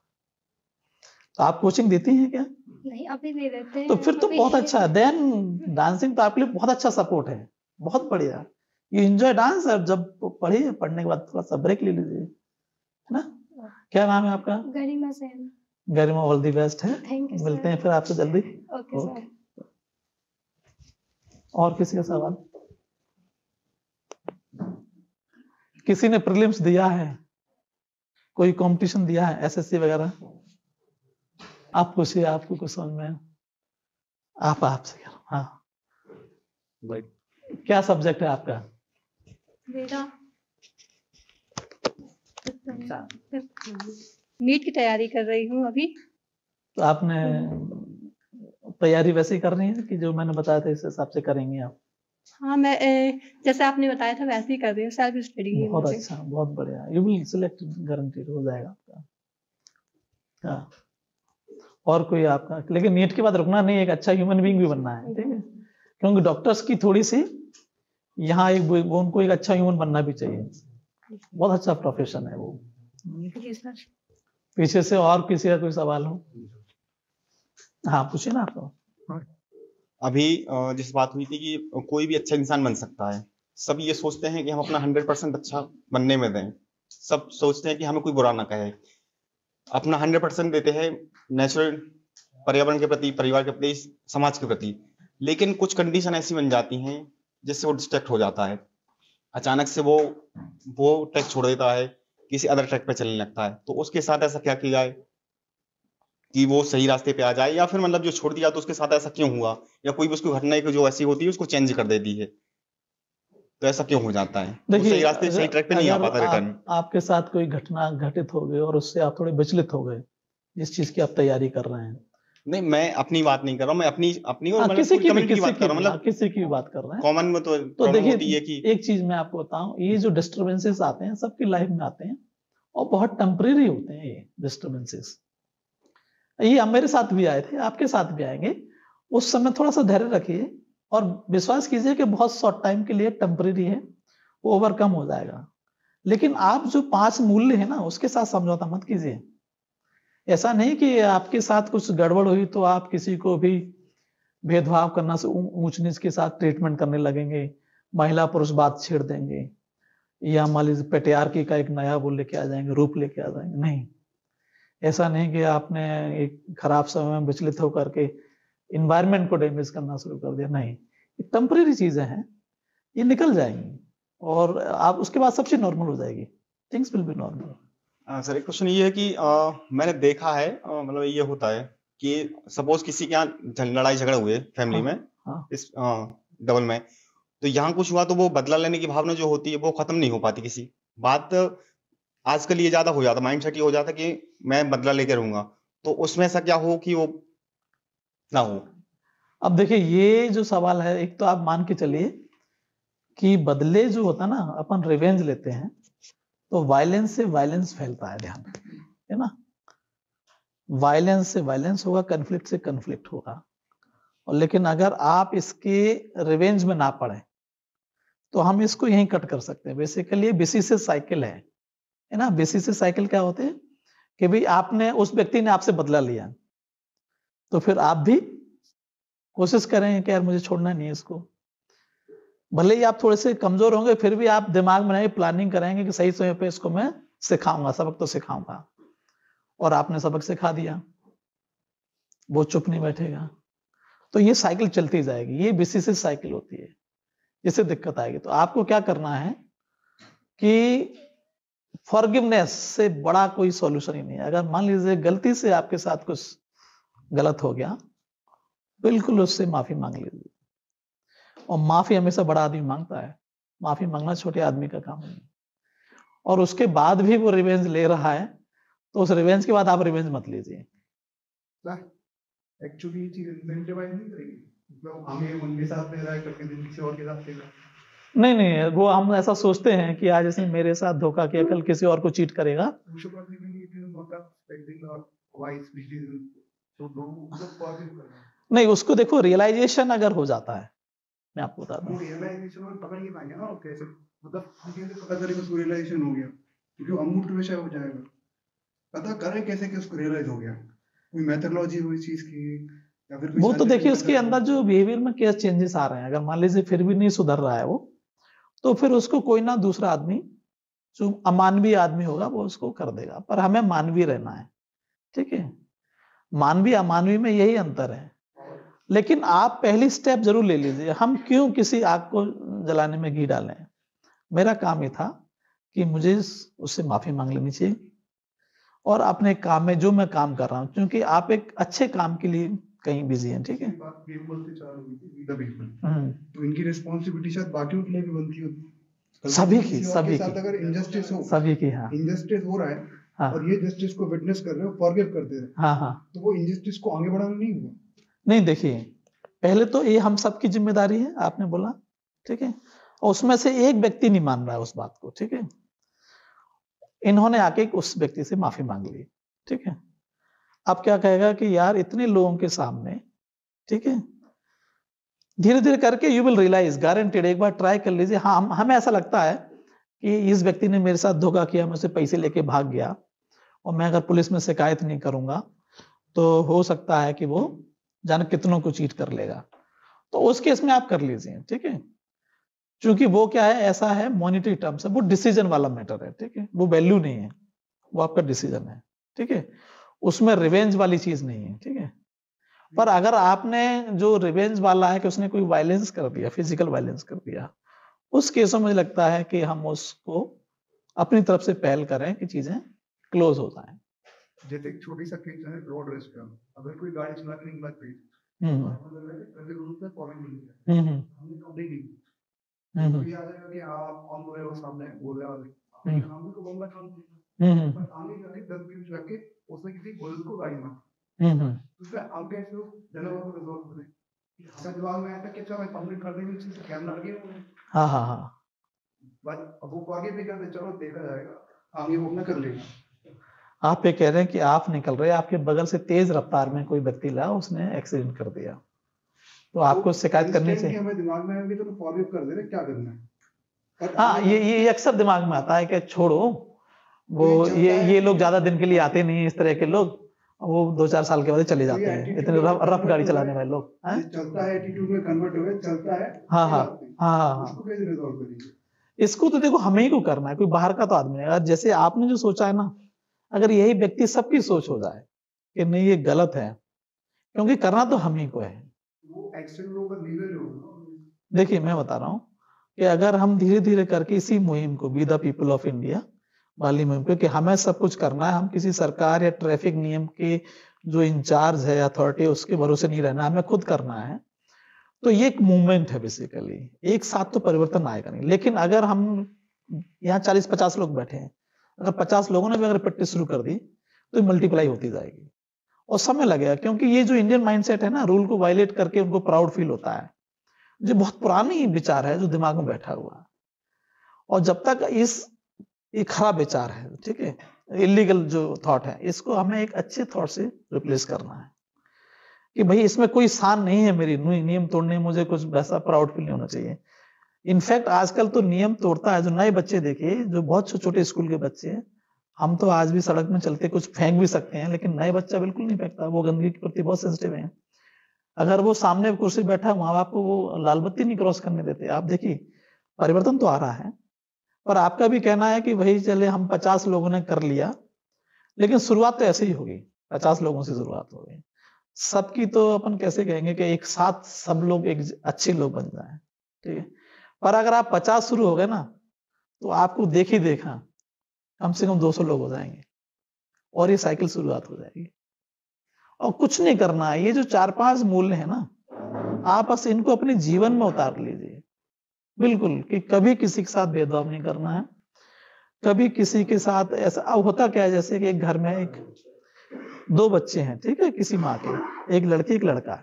तो आप कोचिंग देती हैं क्या? नहीं, अभी नहीं देते हैं। तो फिर तो अभी बहुत अच्छा है। देन डांसिंग तो आपके लिए बहुत अच्छा सपोर्ट है, बहुत बढ़िया। यू एंजॉय डांस, और जब पढ़िए, पढ़ने के बाद थोड़ा सा ब्रेक ले लीजिए, है ना। क्या नाम है आपका? गरिमा सेन। गरिमा, ऑल दी बेस्ट है। थैंक यू मिलते हैं फिर आपसे जल्दी। Okay sir. और किसी का सवाल? किसी ने प्रीलिम्स दिया है, कोई कंपटीशन दिया है, SSC वगैरह? आप पूछिए, आपको कुछ समझ में? आपसे करो। हाँ, क्या सब्जेक्ट है आपका? मेरा नीट की तैयारी कर रही हूँ अभी। तो आपने तैयारी वैसे ही कर रही है कि जो मैंने बताया था इस हिसाब से करेंगे आप? हाँ, मैं जैसे आपने बताया था वैसे ही कर रही हूँ, सेल्फ स्टडी। बहुत अच्छा, बहुत बढ़िया। यू विल सिलेक्ट, गारंटीड हो जाएगा आपका। हाँ, और कोई आपका? लेकिन नीट के बाद रुकना नहीं, एक अच्छा ह्यूमन बीइंग भी बनना है, ठीक है। क्योंकि डॉक्टर्स की थोड़ी सी यहाँ उनको एक अच्छा ह्यूमन बनना भी चाहिए। बहुत अच्छा प्रोफेशन है वो। पीछे से और किसी का कोई सवाल हो? हाँ, पूछिए ना आपको। अभी जिस बात हुई थी कि कोई भी अच्छा इंसान बन सकता है, सब ये सोचते हैं कि हम अपना 100% अच्छा बनने में दें। सब सोचते हैं कि हमें कोई बुरा ना कहे, अपना 100% देते हैं नेचुरल, पर्यावरण के प्रति, परिवार के प्रति, समाज के प्रति। लेकिन कुछ कंडीशन ऐसी बन जाती हैं जिससे वो डिस्ट्रैक्ट हो जाता है। अचानक से वो ट्रैक छोड़ देता है, किसी अदर ट्रैक पे चलने लगता है। तो उसके साथ ऐसा क्या किया जाए कि वो सही रास्ते पे आ जाए, या फिर मतलब जो छोड़ दिया तो उसके साथ ऐसा क्यों हुआ, या कोई भी उसको घटना जो ऐसी होती है उसको चेंज कर देती है, तो ऐसा क्यों हो जाता है? देखिए, सही रास्ते, सही ट्रैक पे नहीं आ पाता रिटर्न। आपके साथ कोई घटना घटित हो गई और उससे आप थोड़े विचलित हो गए, जिस चीज की आप तैयारी कर रहे हैं। नहीं, मैं अपनी बात नहीं कर रहा हूँ, मैं अपनी और मतलब किसी की बात कर रहा हूँ, मतलब किसी की भी बात कर रहे हैं। कॉमन में तो देखिए, एक चीज मैं आपको बताऊं, ये जो डिस्टर्बेंसेस आते हैं सबकी लाइफ में आते हैं, और बहुत टेम्परेरी होते हैं ये डिस्टर्बेंसेस। ये मेरे साथ भी आए थे, आपके साथ भी आएंगे। उस समय थोड़ा सा धैर्य रखिए और विश्वास कीजिए कि बहुत शॉर्ट टाइम के लिए टेम्परेरी है, वो ओवरकम हो जाएगा। लेकिन आप जो 5 मूल्य है ना, उसके साथ समझौता मत कीजिए। ऐसा नहीं कि आपके साथ कुछ गड़बड़ हुई तो आप किसी को भी भेदभाव करना से ऊंच नीच के साथ ट्रीटमेंट करने लगेंगे, महिला पुरुष बात छेड़ देंगे, या मान लीजिए पेट्रियार्की का एक नया वो लेके आ जाएंगे, रूप लेके आ जाएंगे। नहीं, ऐसा नहीं कि आपने एक खराब समय में विचलित होकर के इन्वायरमेंट को डैमेज करना शुरू कर दिया। नहीं, ये टेम्परेरी चीजें हैं, ये निकल जाएंगी और आप उसके बाद सब चीज नॉर्मल हो जाएगी। Things will be normal. Sir, एक क्वेश्चन ये है कि मैंने देखा है, मतलब ये होता है कि सपोज किसी के यहाँ लड़ाई झगड़े हुए फैमिली में, इस डबल में, तो यहाँ कुछ हुआ तो वो बदला लेने की भावना जो होती है वो खत्म नहीं हो पाती किसी बात। आजकल ये ज्यादा हो जाता, माइंडसेट ये हो जाता कि मैं बदला लेकर रहूंगा, तो उसमें ऐसा क्या हो कि वो ना हो? अब देखिए, ये जो सवाल है, एक तो आप मान के चलिए कि बदले जो होता ना, अपन रिवेंज लेते हैं तो वायलेंस से वायलेंस फैलता है, ध्यान है ना। वायलेंस से वायलेंस होगा, कन्फ्लिक्ट से कन्फ्लिक्ट होगा। और लेकिन अगर आप इसके रिवेंज में ना पड़े तो हम इसको यहीं कट कर सकते हैं। बेसिकली बेसिस साइकिल है ना। बेसिस साइकिल क्या होते हैं कि भाई आपने, उस व्यक्ति ने आपसे बदला लिया, तो फिर आप भी कोशिश करें कि यार मुझे छोड़ना नहीं है इसको। भले ही आप थोड़े से कमजोर होंगे, फिर भी आप दिमाग बनाए प्लानिंग करेंगे कि सही समय पे इसको मैं सिखाऊंगा, सबक तो सिखाऊंगा। और आपने सबक सिखा दिया, वो चुप नहीं बैठेगा, तो ये साइकिल चलती जाएगी। ये बेसिस साइकिल होती है, इससे दिक्कत आएगी। तो आपको क्या करना है कि फॉरगिवनेस से बड़ा कोई सॉल्यूशन ही नहीं है। अगर मान लीजिए गलती से आपके साथ कुछ गलत हो गया, बिल्कुल उससे माफी मांग लीजिए। और माफी हमेशा बड़ा आदमी मांगता है, माफी मांगना छोटे आदमी का काम नहीं। और उसके बाद भी वो रिवेंज ले रहा है, तो उस रिवेंज के बाद आप रिवेंज मत लीजिए। एक्चुअली ये चीज इंसेंटिवाइज नहीं करेगी, मतलब हमें उनके साथ रह रहा है करके दिन किसी और के साथ रह रहा है। नहीं नहीं, वो हम ऐसा सोचते हैं कि आज इसने मेरे साथ धोखा किया, कल किसी और को चीट करेगा। We should not even it is not expecting a wise decision. So don't just forgive करना। नहीं, उसको देखो रियलाइजेशन अगर हो जाता है, मैं आपको बताता वो हूँ। रियलाइजेशन में पकड़ नहीं पाएंगे ना, कैसे मतलब हम कैसे पता करें कि उसको रियलाइजेशन हो गया, क्योंकि अमूर्त विषय हो जाएगा। पता करें कैसे कि उसको रियलाइज हो गया, कोई मेथोडोलॉजी हो इस चीज की या फिर वो तो देखिए उसके अंदर जो बिहेवियर में क्या चेंजेस आ रहे हैं। अगर मान लीजिए फिर भी नहीं सुधर रहा है वो, तो फिर उसको कोई ना दूसरा आदमी जो अमानवीय आदमी होगा वो उसको कर देगा। पर हमें मानवीय रहना है, ठीक है। मानवीय अमानवीय में यही अंतर है। लेकिन आप पहली स्टेप जरूर ले लीजिए। हम क्यों किसी आग को जलाने में घी डालें? मेरा काम ये था कि मुझे उससे माफी मांग लेनी चाहिए और अपने काम में जो मैं काम कर रहा हूं, क्योंकि आप एक अच्छे काम के लिए कहीं बिजी हैं, ठीक है। बात गेम बोलते चार हुई थी द पीपल, तो इनकी रिस्पांसिबिलिटी शायद बाकियों के लिए भी बनती होती, सभी की, किसी और सभी के साथ की, अगर इनजस्टिस हो, सभी की। हाँ इनजस्टिस हो रहा है हाँ और ये जस्टिस को विटनेस कर रहे हो, फॉरगिव कर दे रहे हो, हाँ हाँ। तो वो इनजस्टिस को आगे बढ़ाना नहीं हुआ। नहीं देखिए, पहले तो ये हम सबकी जिम्मेदारी है, आपने बोला, ठीक है। और उसमें से एक व्यक्ति नहीं मान रहा है उस बात को, ठीक है। इन्होंने आके उस व्यक्ति से माफी मांग ली, ठीक है। अब क्या कहेगा कि यार इतने लोगों के सामने, ठीक है, धीरे धीरे करके यू विल रियलाइज, गारंटेड। एक बार ट्राई कर लीजिए। हाँ, हमें ऐसा लगता है कि इस व्यक्ति ने मेरे साथ धोखा किया, मुझसे पैसे लेके भाग गया और मैं अगर पुलिस में शिकायत नहीं करूंगा तो हो सकता है कि वो जाने कितनों को चीट कर लेगा। तो उस केस में आप कर लीजिए, ठीक है। क्योंकि वो क्या है, ऐसा है, मॉनिटरी टर्म्स है, वो डिसीजन वाला मैटर है, ठीक है। वो वैल्यू नहीं है, वो आपका डिसीजन है, ठीक है। उसमें रिवेंज वाली चीज नहीं है, ठीक है। पर अगर आपने जो रिवेंज वाला है कि उसने कोई वायलेंस कर दिया, फिजिकल वायलेंस कर दिया, उस केसों में मुझे लगता है कि हम उसको अपनी तरफ से पहल करें कि चीजें क्लोज हो जाएं। जैसे एक छोटी सा केस है रोड रेस का, अगर कोई गाड़ी चला के निकला कोई ट्रैफिक रूल्स में फॉलो नहीं किया, हमने कंप्लेंट की, तो ये आ जाएगा कि आप ऑन द वे वो सामने बोल रहे हैं, हम को बोलना चाहते पर आगे जाके 10 मिनट जाके उसने किसी बुजुर्ग को गाड़ी मारी, तो आप कैसे जनरल को रिजॉल्व करें? हमारे दिमाग में आया था कि चलो मैं कंप्लीट कर देंगे, इससे कैमरा लगे हुए हैं, हाँ हाँ हाँ। बट अब वो आगे भी करते, चलो देखा जाएगा, आगे वो अपना कर लेगा। आप ये कह रहे हैं कि आप निकल रहे, आपके बगल से तेज रफ्तार में कोई व्यक्ति ला, उसने एक्सीडेंट कर दिया, तो आपको शिकायत करनी चाहिए। हमें दिमाग में आएगी तो फॉरगिव कर दे रहे, क्या करना है। हाँ, ये अक्सर दिमाग में आता है कि छोड़ो, वो ये लोग ज्यादा दिन के लिए आते नहीं है, इस तरह के लोग, वो 2-4 साल के बाद चले जाते हैं, इतने रफ गाड़ी चलाने वाले लोग। चलता है, एटीट्यूड में कन्वर्ट हो गया, चलता है। हाँ हाँ हाँ हाँ। उसको कैसे रिजॉल्व करेंगे? इसको तो देखो हमें ही को करना है, कोई बाहर का तो आदमी नहीं। जैसे आपने जो सोचा है ना, अगर यही व्यक्ति सबकी सोच हो जाए कि नहीं ये गलत है, क्योंकि करना तो हम ही को है। वो एक्सीडेंट लोगों का लीडर होगा। देखिए मैं बता रहा हूँ कि अगर हम धीरे धीरे करके इसी मुहिम को, B the people of India वाली मुहिम को, कि हमें सब कुछ करना है, हम किसी सरकार या ट्रैफिक नियम के जो इंचार्ज है, अथॉरिटी, उसके भरोसे नहीं रहना, हमें खुद करना है, तो ये एक मूवमेंट है बेसिकली। एक साथ तो परिवर्तन आएगा नहीं। लेकिन अगर हम यहाँ 40-50 लोग बैठे हैं, अगर 50 लोगों ने भी अगर प्रैक्टिस शुरू कर दी तो मल्टीप्लाई होती जाएगी और समय लगेगा। क्योंकि ये जो इंडियन माइंडसेट है ना, रूल को वायलेट करके उनको प्राउड फील होता है, जो बहुत पुरानी विचार है जो दिमाग में बैठा हुआ है। और जब तक ये खराब विचार है, ठीक है, इलीगल जो थॉट है, इसको हमें एक अच्छे थॉट से रिप्लेस करना है कि भाई इसमें कोई शान नहीं है मेरी नियम तोड़ने, मुझे कुछ वैसा प्राउड फील नहीं होना चाहिए। इनफैक्ट आजकल तो नियम तोड़ता है जो नए बच्चे, देखिए जो बहुत छोटे स्कूल के बच्चे हैं, हम तो आज भी सड़क में चलते कुछ फेंक भी सकते हैं, लेकिन नए बच्चा बिल्कुल नहीं फेंकता, वो गंदगी के प्रति बहुत सेंसिटिव है। अगर वो सामने कुर्सी बैठा है, माँ बाप को वो लाल बत्ती नहीं क्रॉस करने देते। आप देखिए परिवर्तन तो आ रहा है। पर आपका भी कहना है कि भाई चले हम 50 लोगों ने कर लिया, लेकिन शुरुआत तो ऐसे ही होगी, 50 लोगों से शुरुआत होगी। सबकी तो अपन कैसे कहेंगे कि एक साथ सब लोग एक अच्छे लोग बन जाए, ठीक है। पर अगर आप 50 शुरू हो गए ना, तो आपको देखा कम से कम 200 लोग हो जाएंगे और ये साइकिल शुरुआत हो जाएगी। और कुछ नहीं करना है, ये जो 4-5 मूल्य है ना, आप बस इनको अपने जीवन में उतार लीजिए बिल्कुल, कि कभी किसी के साथ भेदभाव नहीं करना है, कभी किसी के साथ ऐसा। अब होता क्या है, जैसे कि एक घर में एक 2 बच्चे हैं, ठीक है, किसी माँ के, एक लड़की एक लड़का,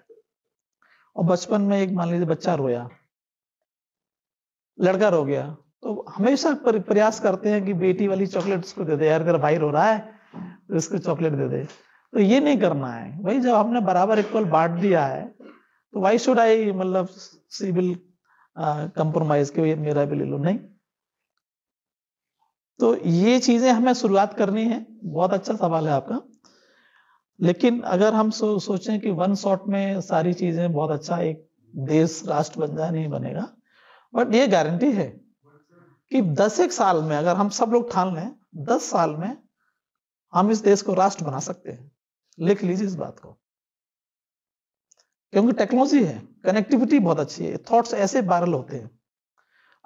और बचपन में एक मान लीजिए बच्चा रोया, लड़का रो गया, तो हमेशा प्रयास करते हैं कि बेटी वाली चॉकलेट उसको दे दे, यार तेरा भाई रो रहा है तो इसको चॉकलेट दे दे। तो ये नहीं करना है भाई, जब हमने बराबर इक्वल बांट दिया है तो वाई शुड आई मतलब सिविल कंप्रोमाइज के ये मेरा भी ले लो, नहीं। तो ये चीजें हमें शुरुआत करनी है। बहुत अच्छा सवाल है आपका, लेकिन अगर हम सोचें कि वन शॉट में सारी चीजें बहुत अच्छा एक देश राष्ट्र बन जाए, नहीं बनेगा। बट ये गारंटी है कि 10 साल में अगर हम सब लोग ठान लें, 10 साल में हम इस देश को राष्ट्र बना सकते हैं। लिख लीजिए इस बात को, क्योंकि टेक्नोलॉजी है, कनेक्टिविटी बहुत अच्छी है, थॉट्स ऐसे वायरल होते हैं।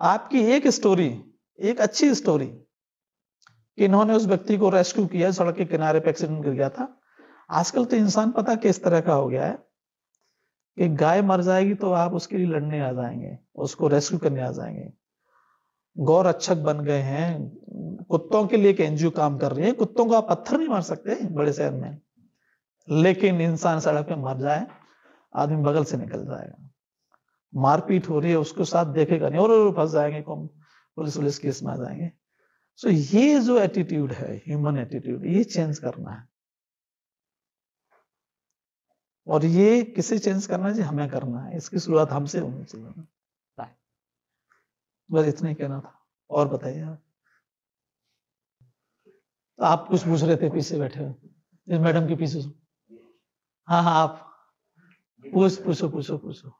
आपकी एक स्टोरी, एक अच्छी स्टोरी कि इन्होंने उस व्यक्ति को रेस्क्यू किया, सड़क के किनारे पे एक्सीडेंट गिर गया था। आजकल तो इंसान पता किस तरह का हो गया है कि गाय मर जाएगी तो आप उसके लिए लड़ने आ जाएंगे, उसको रेस्क्यू करने आ जाएंगे। गौ रक्षक बन गए हैं, कुत्तों के लिए एक एनजीओ काम कर रही है। कुत्तों को आप पत्थर नहीं मार सकते बड़े शहर में, लेकिन इंसान सड़क पे मर जाए, आदमी बगल से निकल जाएगा। मारपीट हो रही है, उसको साथ देखेगा नहीं, और फंस जाएंगे, पुलिस केस में आ जाएंगे। सो ये जो एटीट्यूड है, ह्यूमन एटीट्यूड, ये चेंज करना है। और ये किसे चेंज करना है जी? हमें करना है। इसकी शुरुआत हमसे होनी चाहिए। बस इतना ही कहना था। और बताइए आप कुछ पूछ रहे थे, पीछे बैठे हो, इस मैडम के पीछे। हाँ हाँ, आप पूछो।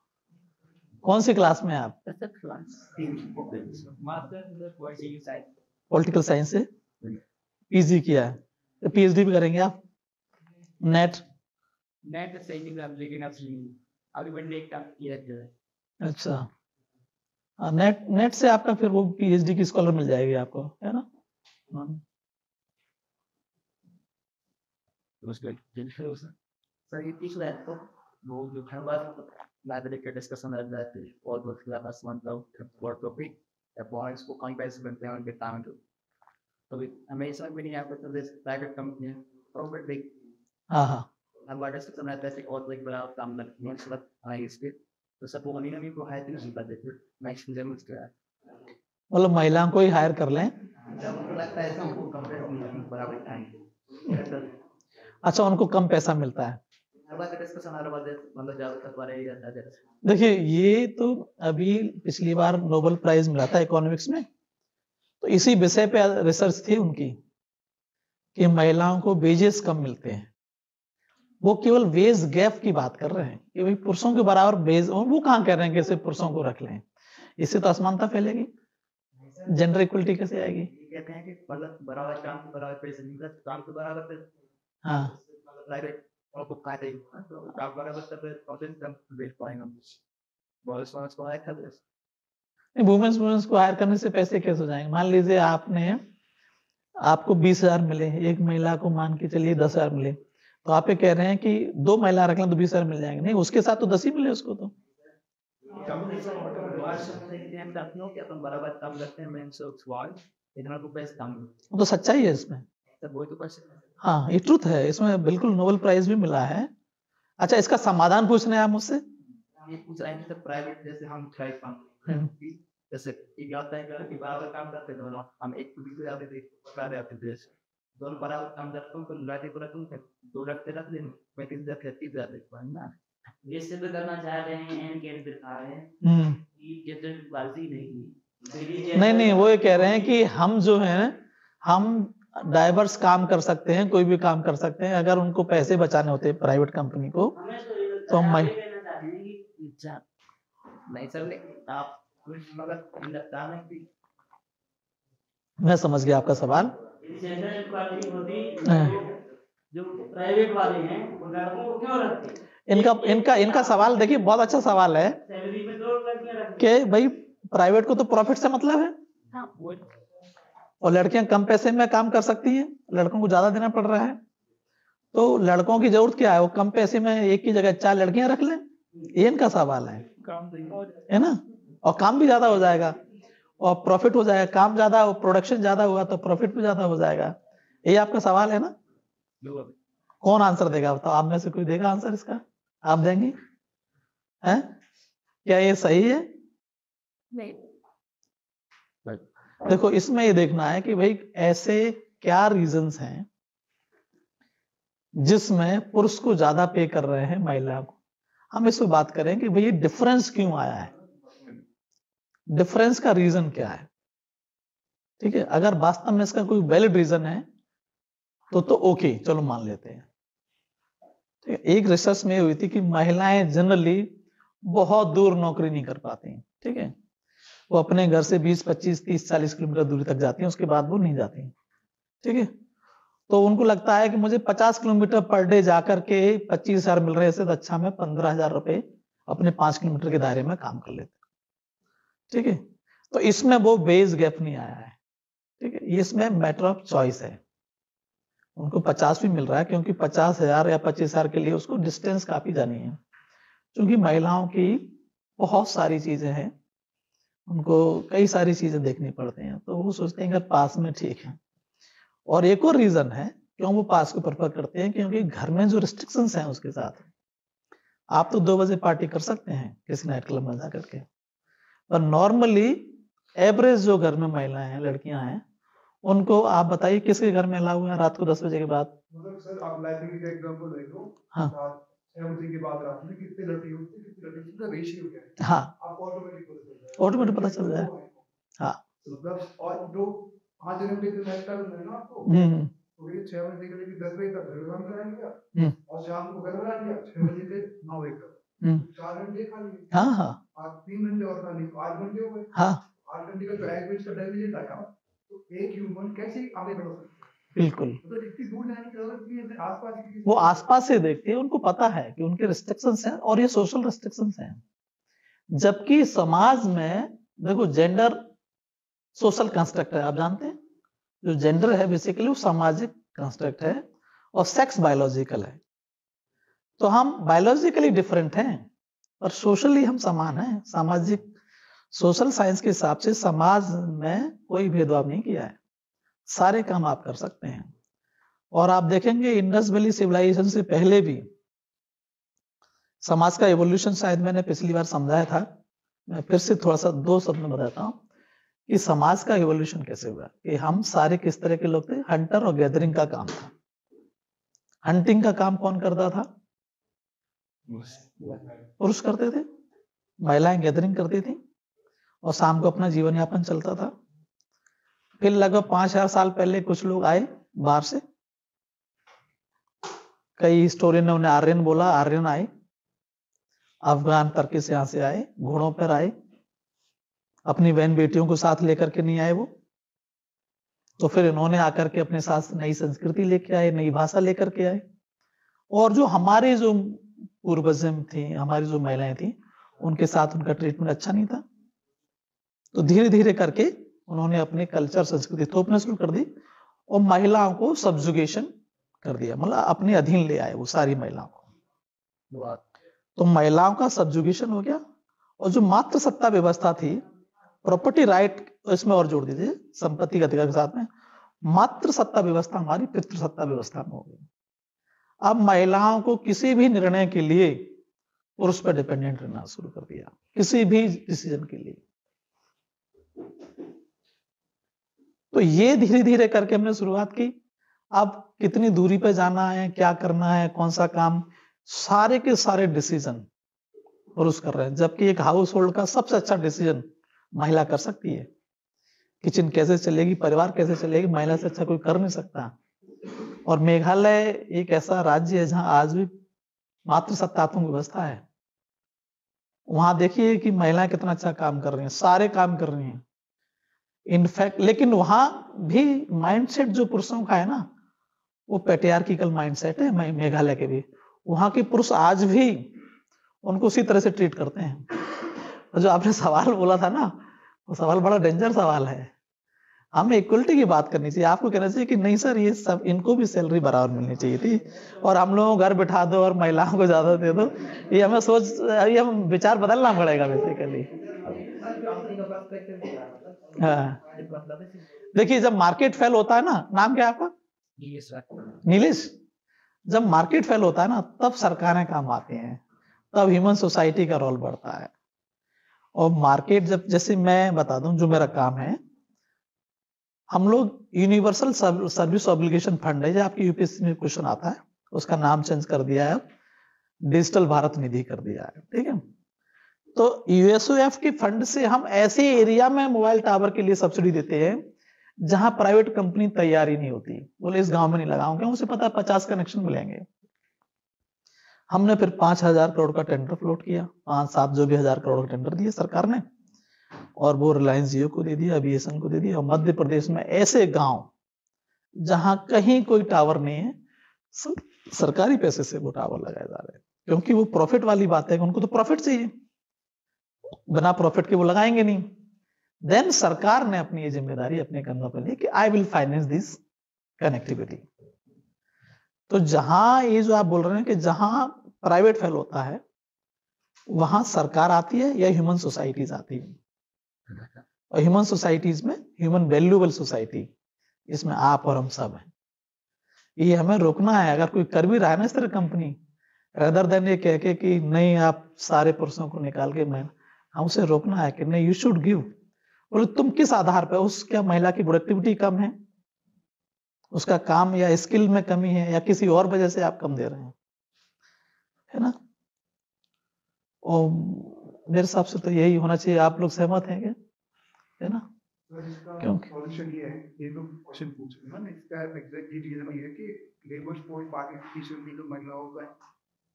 कौन सी क्लास में आप? पॉलिटिकल साइंस से पीजी किया है, तो पीएचडी भी करेंगे आप? नेट अच्छा, नेट से आपका फिर वो पीएचडी की स्कॉलर मिल जाएगी आपको, है ना? discussion that all the class one work topic that boys को कहीं पैसे बनते हैं उनके टाइम तो हमेशा भी नहीं आता तो this private company profit big हाँ हमारा डिस्कशन रहता है और लाइक बड़ा काम लगता है मतलब आई स्पीड तो सब वो नहीं को हायर नहीं कर देते नेक्स्ट लेवल का, मतलब महिलाओं को ही हायर कर लें। लगता है हमको कंपेयर बराबर टाइम, अच्छा, उनको कम पैसा मिलता है। देखिए, ये तो अभी पिछली बार नोबेल प्राइज मिला था इकोनॉमिक्स में, तो इसी विषय पे रिसर्च थी उनकी कि महिलाओं को वेजेस कम मिलते हैं। वो केवल वेज गैप की बात कर रहे हैं कि भाई पुरुषों के बराबर वेज, और वो कहाँ कह रहे हैं कि सिर्फ पुरुषों को रख लें, इससे तो असमानता फैलेगी, जेंडर इक्वलिटी कैसे आएगी? कहते हैं कि मतलब बराबर काम बराबर पैसे नहीं करते, काम तो बराबर हाँ और कहते हैं तो आप बराबर सब कंटेंट कम बेच पाएंगे बॉयज को हायर कर दे। वुमेन्स को हायर करने से पैसे कैसे हो जाएंगे? मान लीजिए आपको 20,000 मिले, एक महिला को मान के चलिए 10,000 मिले, तो आप ये कह रहे हैं कि 2 महिला रख लें तो 20,000 मिल जाएंगे? नहीं, उसके साथ तो 10 ही मिले उसको तो। तो सच्चाई है इसमें, हाँ ये ट्रुथ है, इसमें बिल्कुल नोबेल प्राइज भी मिला है। अच्छा, इसका समाधान पूछ रहे हैं आप मुझसे? प्राइवेट जैसे हम जैसे कि बराबर काम करते हैं दोनों, हम एक दोनों बराबर काम करते हैं तो लाते को रखूं दो रखते मैं 3 रखते ना, ये सिद्ध करना चाह रहे हैं एंड गेट दिखा रहे हैं कि जेंडरबाजी नहीं, वो ये कह रहे हैं कि हम जो है, हम डाइवर्स काम कर सकते हैं, कोई भी काम कर सकते हैं, अगर उनको पैसे बचाने होते हैं प्राइवेट कंपनी को तो हम नहीं सर आप मैं समझ गया आपका सवाल। जो प्राइवेट वाले हैं वो लड़कों को क्यों रखते हैं? इनका सवाल देखिए, बहुत अच्छा सवाल है कि भाई प्राइवेट को तो प्रॉफिट से मतलब है, और लड़कियां कम पैसे में काम कर सकती हैं, लड़कों को ज्यादा देना पड़ रहा है, तो लड़कों की जरूरत क्या है? वो कम पैसे में एक की जगह 4 लड़कियां रख लें, ये इनका सवाल है ना? और काम भी ज्यादा हो जाएगा और प्रॉफिट हो जाएगा, काम ज्यादा और प्रोडक्शन ज्यादा हुआ तो प्रॉफिट भी ज्यादा हो जाएगा। ये आपका सवाल है ना? कौन आंसर देगा बताओ? आप में से कोई देगा आंसर इसका? आप देंगे? हैं? क्या ये सही है? नहीं। देखो इसमें ये देखना है कि भाई ऐसे क्या रीजंस हैं जिसमें पुरुष को ज्यादा पे कर रहे हैं महिला को। हम इस पर बात करें कि भाई डिफरेंस क्यों आया है, डिफरेंस का रीजन क्या है। ठीक है, अगर वास्तव में इसका कोई वैलिड रीजन है तो ओके, चलो मान लेते हैं। ठीक है, एक रिसर्च में हुई थी कि महिलाएं जनरली बहुत दूर नौकरी नहीं कर पाती। ठीक है, वो अपने घर से 20, 25, 30, 40 किलोमीटर दूरी तक जाती हैं, उसके बाद वो नहीं जाती। ठीक है, तो उनको लगता है कि मुझे 50 किलोमीटर पर डे जाकर के 25,000 मिल रहे हैं, तो अच्छा मैं 15,000 रुपए अपने 5 किलोमीटर के दायरे में काम कर लेते। ठीक है, तो इसमें वो बेस गैप नहीं आया है। ठीक है, ये इसमें मैटर ऑफ चॉइस है। उनको 50 भी मिल रहा है क्योंकि 50,000 या 25,000 के लिए उसको डिस्टेंस काफी जानी है। क्योंकि महिलाओं की बहुत सारी चीजें हैं, उनको कई सारी चीजें देखनी पड़ती हैं, तो वो सोचते हैं कि पास में ठीक है। और एक और रीजन है क्यों वो पास को प्रेफर करते हैं, क्योंकि घर में जो रिस्ट्रिक्शंस हैं उसके साथ। आप तो 2 बजे पार्टी कर सकते हैं किसी नाइट क्लब में जाकर के, पर नॉर्मली एवरेज जो घर में महिलाएं हैं, लड़कियां हैं, उनको आप बताइए किसके घर में अलाउ है रात को 10 बजे के बाद? मतलब सर आप लाइब्रेरी का एग्जांपल ले लो। हाँ, 6 बजे के बाद रात में कितने लड़की होती है, कितनी लड़की का रेशियो क्या है, हाँ, आप ऑटोमेटिक पता चल जाए। हाँ, मतलब और जो 5 घंटे के नाइट क्लब में ना आपको, तो ये 6 बजे से लेकर 10 बजे तक घर काम कराएंगे और शाम को घर बना दिया 6 बजे से 9 बजे तक 4 घंटे खा लिए। हाँ, हाँ, आज 3 घंटे और खा लिए, 8 घंटे हो गए। हाँ, 8 घंटे का जो एवरेज का डेफिसिट आया, तो एक ह्यूमन कैसे आगे बढ़ सकता है? बिल्कुल। तो इतनी दूर जाने की जरूरत नहीं है, आसपास की वो आसपास से देखते हैं, उनको पता है कि उनके रिस्ट्रिक्शंस हैं और ये सोशल रिस्ट्रिक्शंस हैं। जबकि समाज में देखो जेंडर सोशल कंस्ट्रक्ट है, आप जानते हैं जो जेंडर है बेसिकली वो सामाजिक कंस्ट्रक्ट है और सेक्स बायोलॉजिकल है। तो हम बायोलॉजिकली डिफरेंट हैं पर सोशली हम समान हैं। सामाजिक सोशल साइंस के हिसाब से समाज में कोई भेदभाव नहीं किया है, सारे काम आप कर सकते हैं। और आप देखेंगे इंडस वैली सिविलाइजेशन से पहले भी समाज का एवोल्यूशन, शायद मैंने पिछली बार समझाया था, मैं फिर से थोड़ा सा 2 शब्द में बताता हूं कि समाज का एवोल्यूशन कैसे हुआ। कि हम सारे किस तरह के लोग थे, हंटर और गैदरिंग का काम था। हंटिंग का काम कौन करता था? पुरुष करते थे, महिलाएं गैदरिंग करती थी और शाम को अपना जीवन यापन चलता था। फिर लगभग 5,000 साल पहले कुछ लोग आए बाहर से, कई हिस्टोरियन ने उन्हें आर्यन बोला, आर्यन आए, अफगान टर्की से यहां से आए, घोड़ों पर आए, अपनी बहन बेटियों को साथ लेकर के नहीं आए वो। तो फिर इन्होंने आकर के अपने साथ नई संस्कृति लेके आए, नई भाषा लेकर के आए। और जो हमारे जो पूर्वजन थी, हमारी जो महिलाएं थी, उनके साथ उनका ट्रीटमेंट अच्छा नहीं था। तो धीरे धीरे करके उन्होंने अपने कल्चर संस्कृति थोपना शुरू कर दी और महिलाओं को सब्जुगेशन कर दिया, मतलब अपने अधीन ले आए वो सारी महिलाओं को। तो महिलाओं का सब्जुगेशन हो गया। और जो मातृ सत्ता व्यवस्था थी, प्रॉपर्टी राइट इसमें और जोड़ दीजिए, संपत्ति के अधिकार के साथ में, मातृ सत्ता व्यवस्था हमारी पितृ सत्ता व्यवस्था में हो गई। अब महिलाओं को किसी भी निर्णय के लिए पुरुष पर डिपेंडेंट रहना शुरू कर दिया, किसी भी डिसीजन के लिए। तो ये धीरे धीरे करके हमने शुरुआत की। अब कितनी दूरी पे जाना है, क्या करना है, कौन सा काम, सारे के सारे डिसीजन पुरुष कर रहे हैं। जबकि एक हाउस होल्ड का सबसे अच्छा डिसीजन महिला कर सकती है। किचन कैसे चलेगी, परिवार कैसे चलेगी, महिला से अच्छा कोई कर नहीं सकता। और मेघालय एक ऐसा राज्य है जहां आज भी मातृ सत्तात्मक व्यवस्था है। वहां देखिए कि महिलाएं कितना अच्छा काम कर रही हैं, सारे काम कर रही हैं इनफैक्ट। लेकिन वहां भी माइंडसेट जो पुरुषों का है ना, वो पैट्रियार्किकल माइंडसेट है मेघालय के भी। वहां के पुरुष आज भी उनको उसी तरह से ट्रीट करते हैं। तो जो आपने सवाल बोला था ना, वो सवाल बड़ा डेंजर सवाल है। हमें इक्वलिटी की बात करनी चाहिए। आपको कहना चाहिए कि नहीं सर, ये सब इनको भी सैलरी बराबर मिलनी चाहिए थी और हम लोगों को घर बिठा दो और महिलाओं को ज्यादा दे दो। ये हमें ये हम विचार बदलना पड़ेगा बेसिकली। हाँ, देखिए जब मार्केट फेल होता है ना, नाम क्या है आपका? नीलेश। जब मार्केट फेल होता है ना, तब सरकारें काम आती हैं, तब ह्यूमन सोसाइटी का रोल बढ़ता है। और मार्केट जब, जैसे मैं बता दूं जो मेरा काम है, हम लोग यूनिवर्सल सर्विस ऑब्लिगेशन फंड है, जो आपके यूपीएससी में क्वेश्चन आता है, उसका नाम चेंज कर दिया है, डिजिटल भारत निधि कर दिया है, ठीक है। तो यूएसओएफ के फंड से हम ऐसे एरिया में मोबाइल टावर के लिए सब्सिडी देते हैं जहां प्राइवेट कंपनी तैयार ही नहीं होती, बोले इस गांव में नहीं लगाऊंगा, उसे पता है 50 कनेक्शन मिलेंगे। हमने फिर 5,000 करोड़ का टेंडर फ्लोट किया, 5-7 जो भी 1,000 करोड़ का टेंडर दिए सरकार ने, और वो रिलायंस जियो को दे दिया, बीएसएन को दे दिया। और मध्य प्रदेश में ऐसे गांव जहां कहीं कोई टावर नहीं है, सरकारी पैसे से वो टावर लगाए जा रहे हैं, क्योंकि वो प्रॉफिट वाली बात है, उनको तो प्रॉफिट चाहिए, बिना प्रॉफिट के वो लगाएंगे नहीं। देन सरकार ने अपनी ये जिम्मेदारी अपने कंधों पर ली कि I will finance this connectivity. तो जहां ये जो आप बोल रहे हैं कि जहां प्राइवेट फेल होता है, वहां सरकार आती है या ह्यूमन सोसाइटीज आती है। और ह्यूमन सोसाइटीज में ह्यूमन वैल्यूएबल सोसाइटी, इसमें आप और हम सब हैं, ये हमें रोकना है। अगर कोई कर भी रहा है ना इस तरह कंपनी, अदर देन ये कह के कि नहीं आप सारे पुरुषों को निकाल के, मैं हम उसे रोकना है कि नहीं, यू शुड गिव। बोले तुम किस आधार पर, उस क्या महिला की प्रोडक्टिविटी कम है, उसका काम या स्किल में कमी है, या किसी और वजह से आप कम दे रहे हैं, है ना। और मेरे हिसाब से तो यही होना चाहिए। आप लोग सहमत हैं क्या, है ना? क्योंकि सॉल्यूशन ये है, ये तो क्वेश्चन पूछ रहे हैं ना, इसका एग्जैक्टली रीजन ये है कि लेबर फोर्स पार्टिसिपेशन में जो महिलाओं का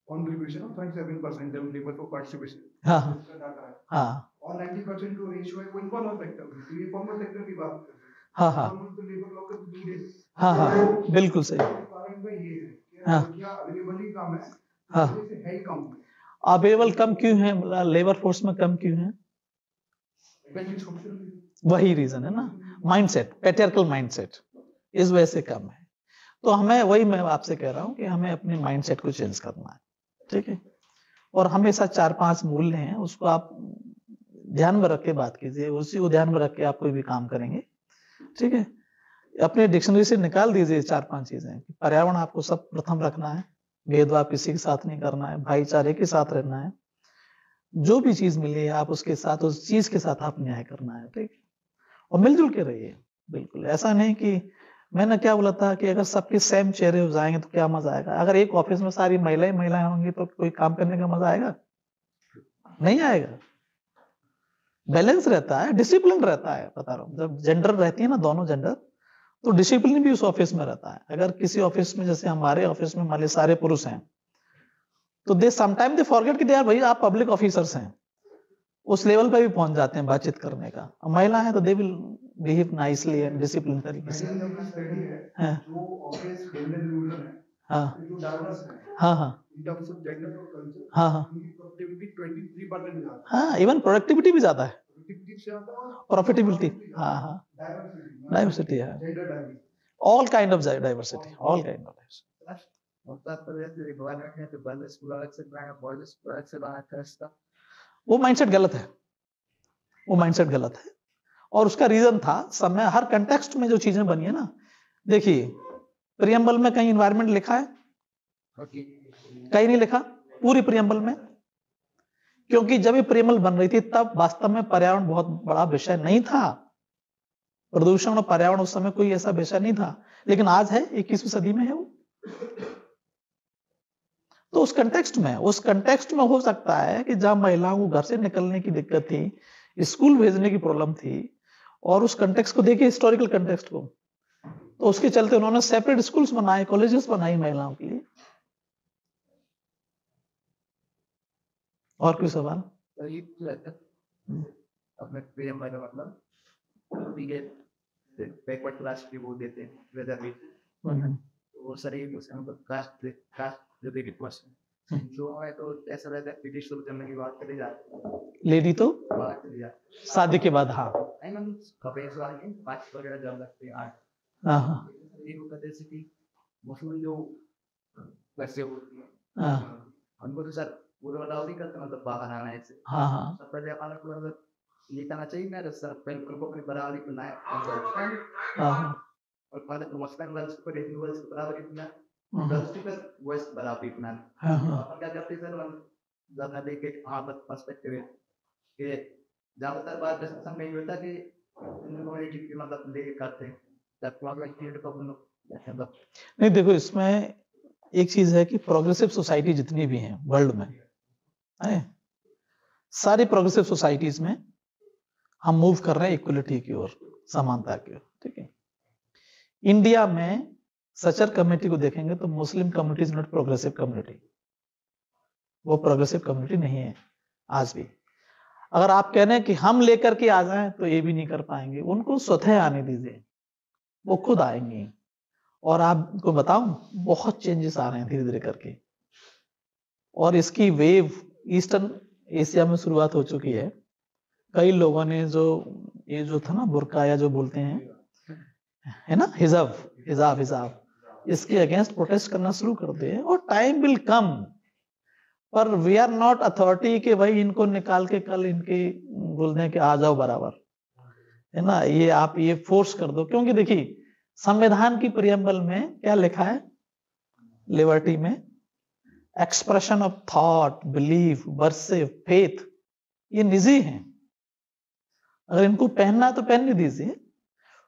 कंट्रीब्यूशन ऑफ 27% है लेबर फोर्स पार्टिसिपेशन। हाँ हाँ और 90% जो रेशियो है वो इन्फॉर्मल सेक्टर में, तो ये फॉर्मल सेक्टर की बात कर रहे हैं। हाँ हाँ तो लेबर लॉ का नीडेड। हाँ हाँ बिल्कुल सही। कारण का ये है कि हाँ क्या अवेलेबल ही कम है, हाँ, जैसे है ही कम। अवेलेबल कम क्यों है, लेबर फोर्स में कम क्यों है? वही रीजन है ना, माइंडसेट, पैट्रियार्कल माइंडसेट, इस वजह से कम है। तो हमें, वही मैं आपसे कह रहा हूं कि हमें अपने माइंडसेट को चेंज करना है, ठीक है। और हमेशा 4-5 मूल्य हैं, उसको आप ध्यान में रख के बात कीजिए, उसी को ध्यान में रख के आप कोई भी काम करेंगे, ठीक है। अपने डिक्शनरी से निकाल दीजिए 4-5 चीजें। पर्यावरण आपको सब प्रथम रखना है, भेदभाव किसी के साथ नहीं करना है, भाईचारे के साथ रहना है, जो भी चीज मिली है आप उसके साथ, उस चीज के साथ आप न्याय करना है, ठीक। और मिलजुल के रहिए, बिल्कुल ऐसा नहीं कि मैंने क्या बोला था कि अगर सबके सेम चेहरे हो जाएंगे तो क्या मजा आएगा। अगर एक ऑफिस में सारी महिलाएं होंगी तो कोई काम करने का मजा आएगा? नहीं आएगा। बैलेंस रहता है, डिसिप्लिन रहता है, बता रहा हूँ। जब जेंडर रहती है ना, दोनों जेंडर, तो डिसिप्लिन भी उस ऑफिस में रहता है। अगर किसी ऑफिस में, जैसे हमारे ऑफिस में मान लीजिए सारे पुरुष हैं, तो दे समटाइम दे फॉरगेट कि यार भाई आप पब्लिक ऑफिसर्स हैं, उस लेवल पे भी पहुंच जाते हैं बातचीत करने का। अब महिला है तो they will behave nicely and discipline तरीके से। हाँ जो ऑफिस जेंडर न्यूट्रल है, हाँ जो डाइवर्स है, हाँ हाँ इन टर्म्स ऑफ जेंडर और कल्चर, हाँ हाँ उनकी प्रोडक्टिविटी 23% ज्यादा हाँ, इवन प्रोडक्टिविटी भी ज्यादा है, प्रोडक्टिविटी से ज्यादा और प्रॉफिटेबिलिटी, हाँ हाँ, डाइवर्सिटी डाइवर्सिटी है, gender diversity. All kind of diversity, all kind of diversity. वो माइंडसेट गलत है, वो माइंडसेट गलत है। और उसका रीजन था, समय, हर कंटेक्स्ट में जो चीजें बनी है ना, देखिए प्रियम्बल में कहीं इन्वायरमेंट लिखा है? कहीं नहीं लिखा पूरी प्रियम्बल में, क्योंकि जब ये प्रियम्बल बन रही थी तब वास्तव में पर्यावरण बहुत बड़ा विषय नहीं था। प्रदूषण और पर्यावरण उस समय कोई ऐसा विषय नहीं था, लेकिन आज है, 21वीं सदी में है वो। तो उस कंटेक्स्ट में हो सकता है कि जहां महिलाओं को घर से निकलने की दिक्कत थी, स्कूल भेजने की प्रॉब्लम थी, और उस कंटेक्स्ट को देखिए, हिस्टोरिकल कंटेक्स्ट को, तो उसके चलते उन्होंने सेपरेट स्कूल्स बनाए, कॉलेजेस बनाई महिलाओं के लिए। और कोई सवाल? बैकवर्ड क्लास भी वो देते हैं, वो सारे कास्ट रिलेटेड क्वेश्चन जो है, तो ऐसा रहता है ब्रिटिश लोग जन्म की बात करी जाती है, लेडी तो शादी के बाद, हाँ कपड़े वाले 5 वगैरह जब लगते हैं 8, हाँ ये होता है जैसे कि मुस्लिम जो वैसे होती है, हाँ उनको तो सर वो अलाउ नहीं करते, मतलब बाहर आना है, हाँ हाँ सब पहले अलग ये कहना चाहिए ना सर, पहले उनको अपनी बराबरी बनाए, हाँ और पहले तो मुस्लिम गर्ल्स को हिंदू गर्ल्स को बराबरी बनाए, industry का वॉइस बड़ा पीपना हाँ हाँ अपन क्या करते हैं सर ज्यादा देख के आदत पर्सपेक्टिव है कि ज्यादातर बात डिस्कशन में होता है कि कम्युनिटी की मतलब लेके करते हैं दैट प्रॉब्लम क्रिएट को अपन नहीं देखो इसमें एक चीज है कि प्रोग्रेसिव सोसाइटी जितनी भी हैं वर्ल्ड में है सारी प्रोग्रेसिव सोसाइटीज में हम मूव कर रहे हैं इक्वलिटी की ओर, समानता की ओर, ठीक है। इंडिया में सचर कम्युनिटी को देखेंगे तो Muslim community is not progressive community, वो प्रोग्रेसिव कम्युनिटी नहीं है आज भी। अगर आप कह रहे हैं कि हम लेकर के आ जाएं तो ये भी नहीं कर पाएंगे, उनको स्वतः आने दीजिए, वो खुद आएंगे। और आपको बताऊं बहुत चेंजेस आ रहे हैं धीरे धीरे करके, और इसकी वेव ईस्टर्न एशिया में शुरुआत हो चुकी है। कई लोगों ने ये जो था ना बुर्का या जो बोलते हैं है ना हिजाब इसके अगेंस्ट प्रोटेस्ट करना शुरू कर दिए, और टाइम विल कम, पर वी आर नॉट अथॉरिटी कि भाई इनको निकाल के कल इनके बोल दें कि आ जाओ बराबर, है ना। ये आप ये फोर्स कर दो, क्योंकि देखिए संविधान की प्रियम्बल में क्या लिखा है, लिबर्टी में expression of thought, belief, worship, faith ये निजी हैं। अगर इनको पहनना है तो पहनने दीजिए,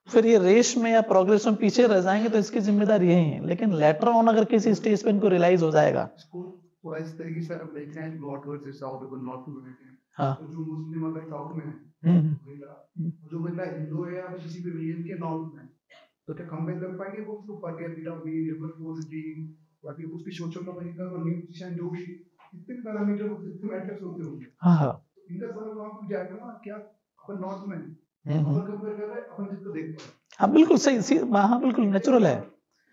फिर ये रेस में या प्रोग्रेस में पीछे रह जाएंगे तो इसकी जिम्मेदारी यही है। लेकिन लेटर ऑन अगर किसी स्टेज पे इनको रियलाइज हो जाएगा, वो इस तरीके से हम देखते हैं नॉर्थ वर्सेस साउथ को नॉर्थ में बैठे हैं, हाँ तो जो मुस्लिम अगर साउथ में है जो बंदा हिंदू है या किसी भी रिलीजन के नॉर्थ में, तो क्या कंपेयर कर पाएंगे वो उसको पर कैपिटा भी, लेबर फोर्स भी, बाकी उसकी सोचने का तरीका और न्यूट्रिशन जो भी कितने पैरामीटर को कितने मैटर्स होते होंगे, हाँ इनका फर्क वहां पे जाएगा ना। क्या अपन नॉर्थ में और कंपेयर कर रहे हैं अपन जिसको देख पा रहे हैं, हाँ बिल्कुल सही, हाँ बिल्कुल नेचुरल है।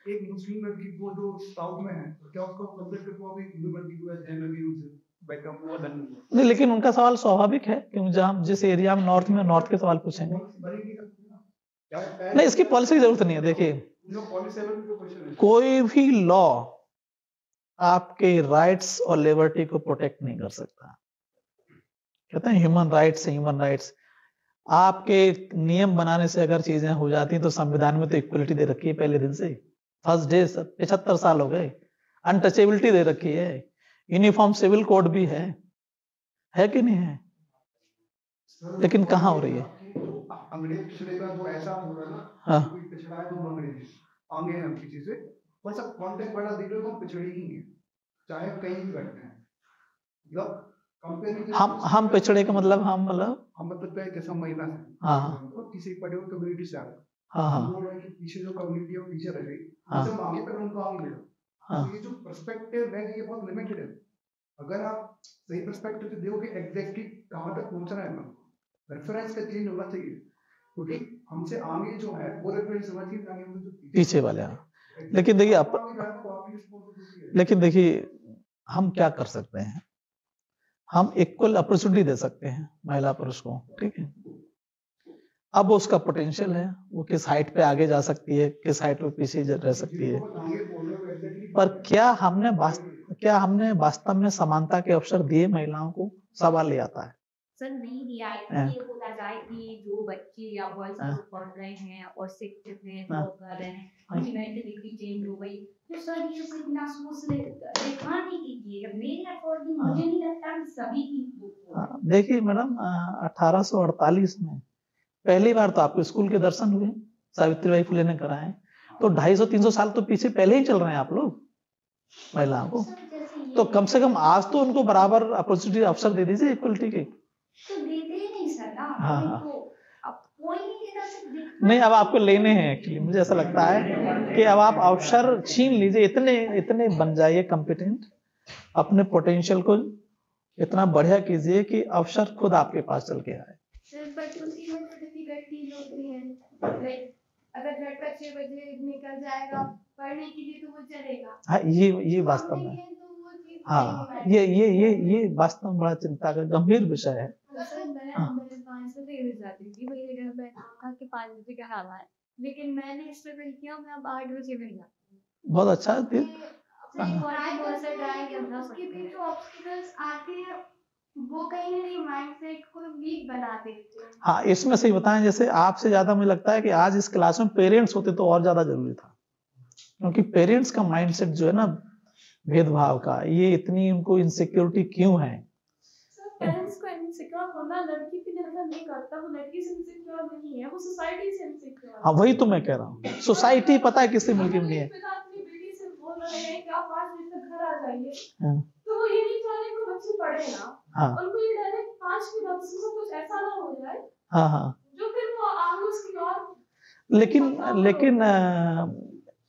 एक मुस्लिम लड़की को जो साउथ में है तो क्या उसको कंपेयर कर पाओगे हिंदू लड़की को या जैन लड़की को? नहीं, लेकिन उनका सवाल स्वाभाविक है, क्योंकि जहाँ जिस एरिया में नॉर्थ के सवाल पूछेंगे। नहीं, इसकी पॉलिसी की जरूरत नहीं है। देखिए कोई भी लॉ आपके राइट्स और लिबर्टी को प्रोटेक्ट नहीं कर सकता। कहते हैं ह्यूमन राइट्स। आपके नियम बनाने से अगर चीजें हो जाती हैं तो संविधान में तो इक्वलिटी दे रखी है पहले दिन से, फर्स्ट डे 75 साल हो गए, अनटचेबिलिटी दे रखी है, यूनिफॉर्म सिविल कोड भी है कि नहीं है? लेकिन कहाँ हो रही है? अंग्रेज पिछड़े का तो ऐसा हो रहा है ना, हाँ कोई पिछड़ा है तो अंग्रेज आगे हैं किसी से, बस अब कॉन्टेक्ट बड़ा देख रहे हो तो पिछड़े ही हैं, चाहे कहीं भी बैठे हैं। मतलब हम पिछड़े का मतलब हम मतलब जैसा महिला है, हाँ तो किसी पर्टिकुलर कम्युनिटी से आ रहा है, हाँ हाँ बोल रहे हैं कि पीछे जो कम्युनिटी है वो पीछे रह गई, हाँ जब आगे पर उनको आगे मिला। हाँ तो ये जो पर्सपेक्टिव है ये बहुत लिमिटेड है। अगर आप सही पर्सपेक्टिव से देखोगे एग्जैक्टली कहाँ तक पहुंच रहा है ना, रेफरेंस का चेंज होना चाहिए, क्योंकि हमसे आगे जो है वो रेफरेंस समझ के आगे हम जो पीछे वाले हैं। लेकिन देखिए हम क्या कर सकते हैं, हम इक्वल अपॉर्चुनिटी दे सकते हैं महिला पुरुष को, ठीक है। अब उसका पोटेंशियल है, वो किस हाइट पे आगे जा सकती है, किस हाइट पे पीछे रह सकती है, पर क्या हमने वास्तव में समानता के अवसर दिए महिलाओं को? सवाल ये आता है। सर नहीं दिया है। ये बोला जाए कि जो बच्चे या बॉयज पढ़ रहे हैं और सीखते हैं, जॉब कर रहे हैं, उनकी मेंटालिटी चेंज हो गई, तो सर ये सब इतना सोच दिखाने कीजिए। मेरे अकॉर्डिंग मुझे नहीं लगता कि सभी की। देखिए मैडम 1848 में पहली बार तो आपको स्कूल के दर्शन हुए, सावित्रीबाई फुले ने कराए, तो 250-300 साल तो पीछे पहले ही चल रहे हैं आप लोग महिलाओं को। तो कम से कम आज तो उनको बराबर अपॉर्चुनिटी अवसर दे दीजिए इक्वलिटी के। तो देते नहीं सर। हाँ नहीं, अब आपको लेने हैं एक्चुअली, मुझे ऐसा लगता है कि अब आप अवसर छीन लीजिए, इतने बन जाइए कॉम्पिटेंट, अपने पोटेंशियल को इतना बढ़िया कीजिए कि अवसर खुद आपके पास चल के आए। अगर लड़का 6 बजे निकल जाएगा पढ़ने के लिए तो वो चलेगा। हाँ ये वास्तव में, हाँ ये वास्तव में बड़ा चिंता का गंभीर विषय है। मेरे घर में था कि 5 बजे का खाना है, लेकिन मैंने स्ट्रगल किया, मैं अब 8 बजे मिल जाती। बहुत अच्छा है। उसके बीच जो ऑब्स्टिकल्स आते हैं वो कहीं ना कहीं माइंडसेट को वीक बना देते हैं। हाँ इसमें सही बताएं, जैसे आपसे ज्यादा मुझे लगता है कि आज इस क्लास में पेरेंट्स होते तो और ज्यादा जरूरी था, क्योंकि पेरेंट्स का माइंडसेट जो है ना भेदभाव का, ये इतनी उनको इनसिक्योरिटी क्यों है? पेरेंट्स को इनसिक्योर होना लड़की पे निर्भर नहीं करता, वो लड़की से इनसिक्योर नहीं है, वो सोसाइटी से इनसिक्योर है। हाँ वही तो मैं कह रहा हूँ, सोसाइटी पता है किससे मिलकर नहीं है। पिता अपनी बेटी से बोल रहे हैं कि आप 5 बजे तक घर आ जाइए, हाँ। तो वो ये नहीं चाहते कि बच्चे पढ़े ना, हाँ। उनको ये डर है कि 5 के बाद उसको कुछ ऐसा ना हो जाए हाँ हाँ जो फिर वो आगे उसकी और लेकिन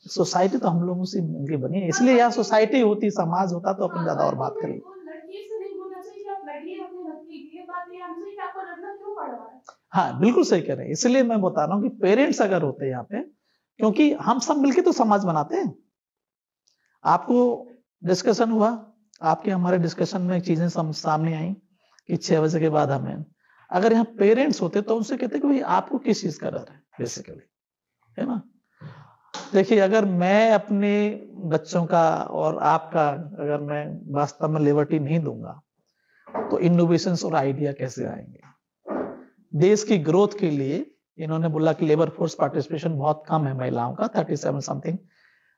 सोसाइटी तो हम लोगों से मिलकर बनी है, इसलिए यार सोसाइटी होती, समाज होता तो अपन ज्यादा और बात करें। लड़की से नहीं बोलना चाहिए कि आप लड़िए अपने हक की, ये बात ये आनी चाहिए कि आपको लड़ना क्यों पड़ रहा है। हाँ बिल्कुल सही कह रहे हैं, इसलिए मैं बता रहा हूँ कि पेरेंट्स अगर होते हैं यहाँ पे, क्योंकि हम सब मिलके तो समाज बनाते हैं। आपको डिस्कशन हुआ, आपके हमारे डिस्कशन में चीजें सामने आई कि 6 बजे के बाद हमें, अगर यहाँ पेरेंट्स होते तो उनसे कहते कि भाई आपको किस चीज का डर है बेसिकली, है ना। देखिए अगर मैं अपने बच्चों का और आपका अगर मैं वास्तव में लिबर्टी नहीं दूंगा तो इनोवेशंस और आइडिया कैसे आएंगे? देश की ग्रोथ के लिए इन्होंने बोला कि लेबर फोर्स पार्टिसिपेशन बहुत कम है महिलाओं का, 37 समथिंग।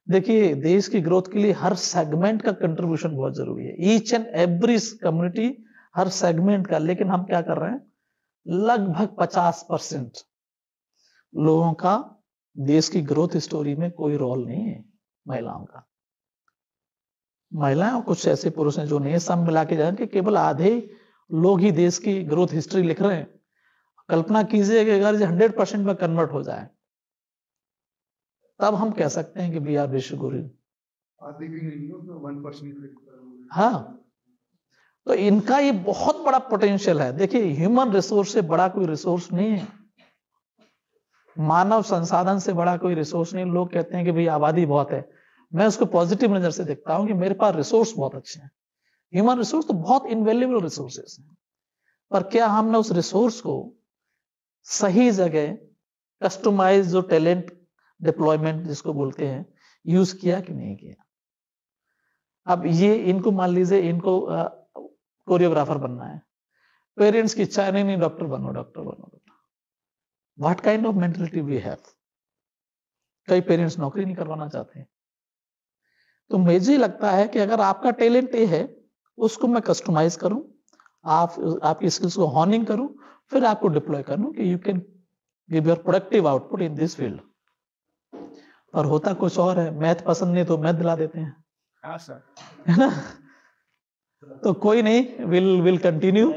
देखिए देश की ग्रोथ के लिए हर सेगमेंट का कंट्रीब्यूशन बहुत जरूरी है, each and every community, her segment का। लेकिन हम क्या कर रहे हैं, लगभग 50% लोगों का देश की ग्रोथ स्टोरी में कोई रोल नहीं है महिलाओं का। महिलाएं और कुछ ऐसे पुरुष हैं जो नहीं, सब मिला के जाएंगे केवल आधे लोग ही देश की ग्रोथ हिस्ट्री लिख रहे हैं। कल्पना कीजिए कि अगर 100% में कन्वर्ट हो जाए तब हम कह सकते हैं कि वी आर विश्वगुरु। हाँ तो इनका ये बहुत बड़ा पोटेंशियल है। देखिए ह्यूमन रिसोर्स से बड़ा कोई रिसोर्स नहीं है, मानव संसाधन से बड़ा कोई रिसोर्स नहीं। लोग कहते हैं कि भाई आबादी बहुत है, मैं उसको पॉजिटिव नजर से देखता हूं कि मेरे पास रिसोर्स बहुत अच्छे हैं। ह्यूमन रिसोर्स तो बहुत इनवैल्यूएबल रिसोर्सेस हैं, पर क्या हमने उस रिसोर्स को सही जगह कस्टमाइज जो टैलेंट डिप्लॉयमेंट जिसको बोलते हैं यूज किया कि नहीं किया? अब ये इनको मान लीजिए इनको कोरियोग्राफर बनना है, पेरेंट्स की इच्छा नहीं डॉक्टर बनो, डॉक्टर बनो। What kind of mentality we have? कई पेरेंट्स नौकरी नहीं करवाना चाहते। तो मुझे लगता है कि अगर आपका टैलेंट ये है उसको मैं कस्टमाइज करूं, आपकी स्किल्स को हॉनिंग करूं, फिर आपको डिप्लॉय करूं कि you can give your productive output in this field. और होता कुछ और है, मैथ पसंद नहीं तो मैथ दिला देते हैं, है ना। तो कोई नहीं, विल कंटिन्यू।